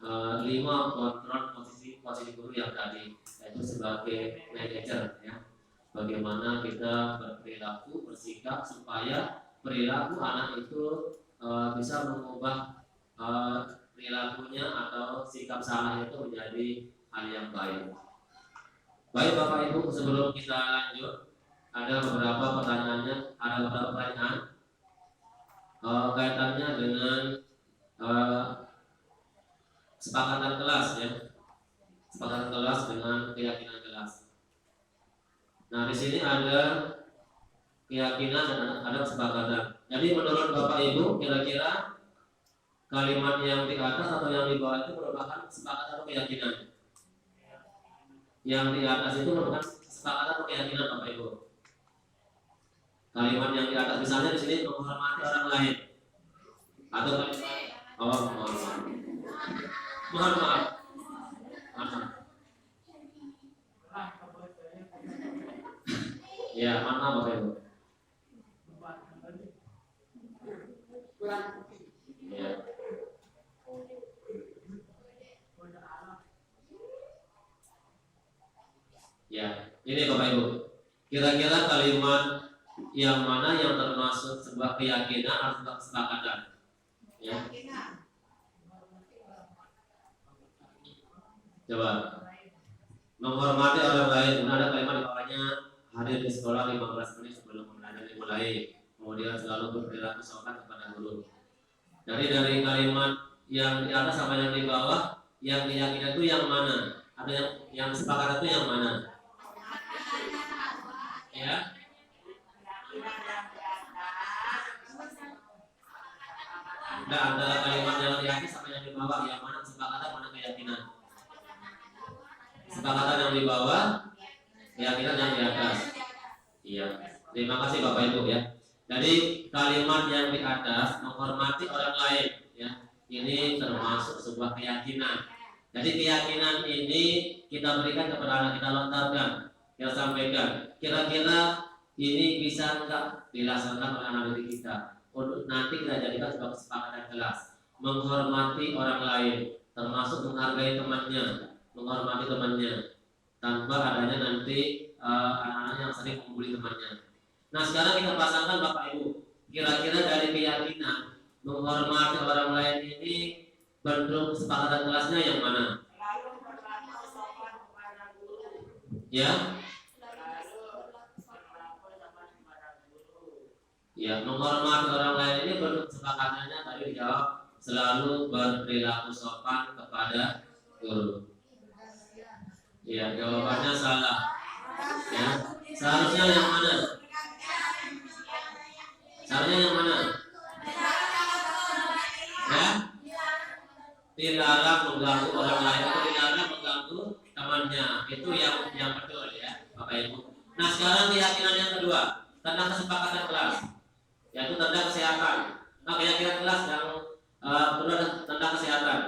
5 kontrol posisi guru yang tadi, yaitu sebagai manajer ya, bagaimana kita berperilaku, bersikap supaya perilaku anak itu bisa mengubah perilakunya atau sikap salah itu menjadi hal yang baik. Baik Bapak Ibu, sebelum kita lanjut, ada beberapa pertanyaan kaitannya dengan kesepakatan kelas ya, kesepakatan kelas dengan keyakinan kelas. Nah di sini ada keyakinan dan ada kesepakatan. Jadi menurut Bapak Ibu, kira-kira kalimat yang di atas atau yang di bawah itu merupakan kesepakatan atau keyakinan? Yang di atas itu merupakan kesepakatan atau keyakinan Bapak Ibu? Kalimat yang di atas misalnya di sini menghormati orang lain, atau kalimat mohon maaf. Ya, mohon maaf Bapak Ibu. Ya. Ya, ini Bapak Ibu. Kira-kira kalimat yang mana yang termasuk sebuah keyakinan atau kesepakatan? Ya. Coba. Menghormati orang lain. Ada kalimat di bawahnya, hadir di sekolah 15 menit sebelum pembelajaran dimulai. Kemudian selalu berperilaku sopan kepada guru. Dari kalimat yang di atas sama yang di bawah, yang keyakinan itu yang mana? Ada yang sepakat itu yang mana? Ya. Nah, antara kalimat yang di atas sama yang di bawah, yang mana kesepakatan, mana keyakinan? Kesepakatan yang di bawah, keyakinan yang di atas. Iya. Terima kasih Bapak Ibu ya. Jadi kalimat yang di atas menghormati orang lain ya, ini termasuk sebuah keyakinan. Jadi keyakinan ini kita berikan kepada anak, kita lontarkan, kita sampaikan. Kira-kira ini bisa enggak dilaksanakan oleh anak didik kita? Untuk nanti kita jadikan sebuah kesepakatan kelas. Menghormati orang lain, termasuk menghargai temannya, menghormati temannya, tanpa adanya nanti anak-anak yang sering membuli temannya. Nah sekarang kita pasangkan Bapak Ibu, kira-kira dari keyakinan menghormati orang lain ini bentuk kesepakatan kelasnya yang mana? Ya? Ya, menghormati orang lain ini bentuk kesepakatannya tadi dijawab selalu berperilaku sopan kepada guru. Ya, jawabannya salah. Ya, seharusnya yang mana? Seharusnya yang mana? Ya, dilarang mengganggu orang lain atau dilarang mengganggu temannya. Itu yang betul ya, Bapak Ibu. Nah, sekarang keyakinan yang kedua tentang kesepakatan kelas, yaitu tentang kesehatan. Nah, keyakinan kelas yang kedua tentang kesehatan.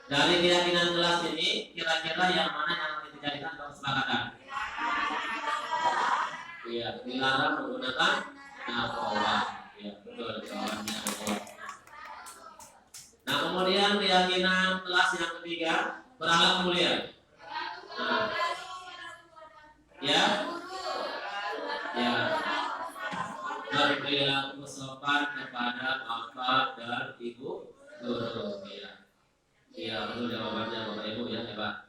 Dari keyakinan kelas ini, kira-kira yang mana yang dijadikan kesepakatan? Iya, dilarang menggunakan narkoba. Ya, betul jawabannya. Nah, kemudian keyakinan kelas yang ketiga, berakhlak mulia. Nah, ya, ya, berperilaku sopan kepada bapak dan ibu guru. Ya, ya betul jawabannya Bapak Ibu ya, hebat.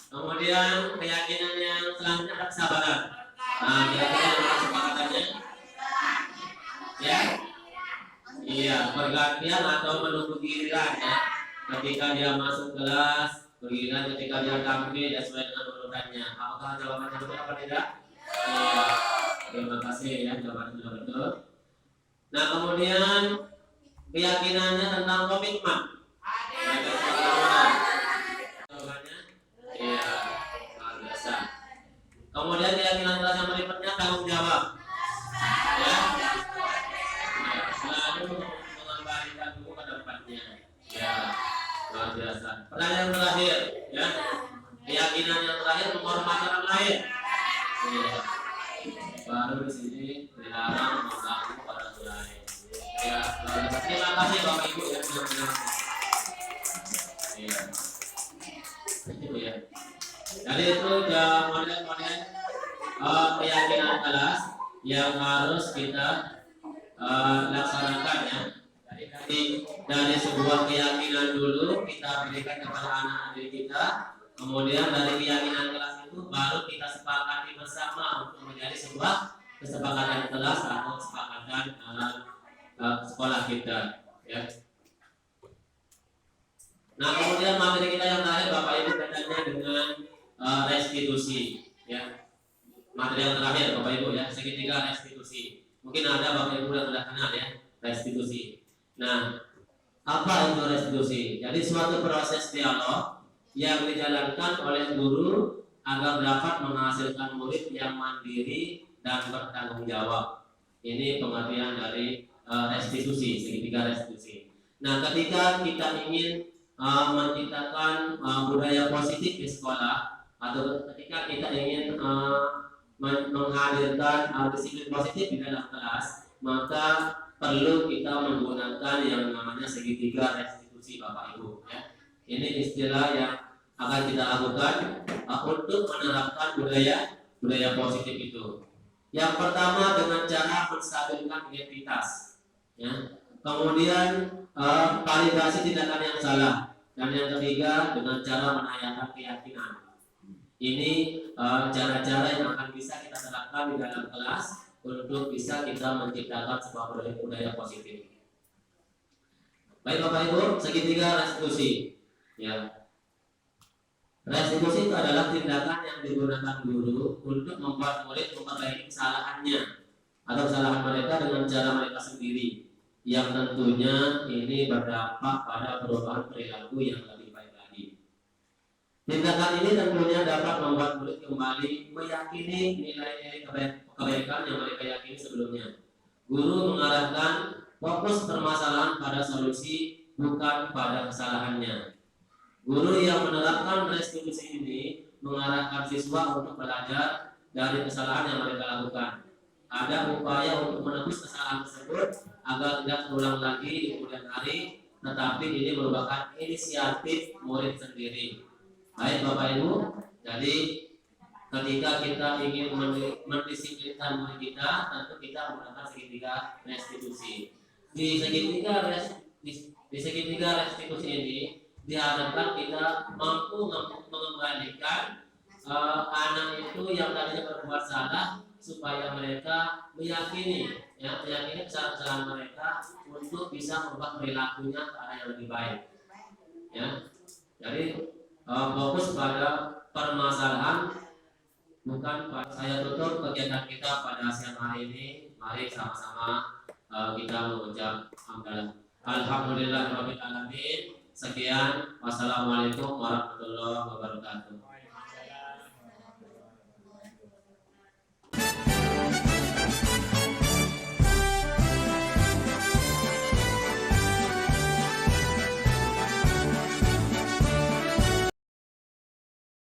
Kemudian keyakinan yang selanjutnya ada kesabaran. Nah, kira-kira yang kesepakatannya? Ya, iya, pergantian atau menunggu giliran ya. Ketika dia masuk kelas, bergiliran ketika dia tampil ya sesuai dengan urutannya. Apakah jawabannya betul apa tidak? Iya, terima kasih ya, jawabannya sudah betul. Nah, kemudian keyakinannya tentang komitmen. Jawabannya? Iya, luar biasa. Kemudian keyakinan kelas yang berikutnya tanggung jawab. Ya. Selalu mengembalikan buku ke tempatnya. Ya, luar biasa. Pertanyaan terakhir, ya. Keyakinan yang terakhir menghormati orang lain. Ya. Baru di sini dilarang mengganggu orang lain. Ya, terima kasih Bapak Ibu yang sudah mendengar. Iya. Itu ya. Jadi itu model-model keyakinan kelas yang harus kita laksanakan ya. Dari sebuah keyakinan dulu kita berikan kepada anak-anak kita, kemudian dari keyakinan kelas itu baru kita sepakati bersama untuk menjadi sebuah kesepakatan kelas atau kesepakatan sekolah kita ya. Nah kemudian materi kita yang terakhir Bapak Ibu kaitannya dengan restitusi ya. Materi yang terakhir Bapak Ibu ya, segitiga restitusi. Mungkin ada Bapak Ibu yang sudah kenal ya, restitusi. Nah, apa itu restitusi? Jadi suatu proses dialog yang dijalankan oleh guru agar dapat menghasilkan murid yang mandiri dan bertanggung jawab. Ini pengertian dari restitusi, segitiga restitusi. Nah, ketika kita ingin menciptakan budaya positif di sekolah, atau ketika kita ingin menghadirkan disiplin positif di dalam kelas, maka perlu kita menggunakan yang namanya segitiga restitusi Bapak Ibu ya. Ini istilah yang akan kita lakukan untuk menerapkan budaya positif itu. Yang pertama dengan cara menstabilkan identitas ya. Kemudian validasi tindakan yang salah, dan yang ketiga dengan cara menanyakan keyakinan. Ini cara-cara yang akan bisa kita terapkan di dalam kelas untuk bisa kita menciptakan sebuah budaya positif. Baik Bapak Ibu, segitiga restitusi. Ya. Restitusi itu adalah tindakan yang digunakan guru untuk membuat murid memperbaiki kesalahannya atau kesalahan mereka dengan cara mereka sendiri, yang tentunya ini berdampak pada perubahan perilaku yang lebih baik lagi. Tindakan ini tentunya dapat membuat murid kembali meyakini nilai-nilai kebaikan yang mereka yakini sebelumnya. Guru mengarahkan fokus permasalahan pada solusi, bukan pada kesalahannya. Guru yang menerapkan restitusi ini mengarahkan siswa untuk belajar dari kesalahan yang mereka lakukan. Ada upaya untuk menebus kesalahan tersebut agar tidak terulang lagi di kemudian hari, tetapi ini merupakan inisiatif murid sendiri. Baik Bapak Ibu, jadi ketika kita ingin mendisiplinkan murid kita, tentu kita menggunakan segitiga restitusi. Di segitiga restitusi ini diharapkan kita mampu mengembalikan anak itu yang tadinya berbuat salah, supaya mereka meyakini kesalahan mereka untuk bisa merubah perilakunya ke arah yang lebih baik. Ya, jadi fokus pada permasalahan, bukan pada. Saya tutup kegiatan kita pada siang hari ini. Mari sama-sama kita mengucap alhamdulillahirabbil alamin. Sekian, wassalamualaikum warahmatullahi wabarakatuh.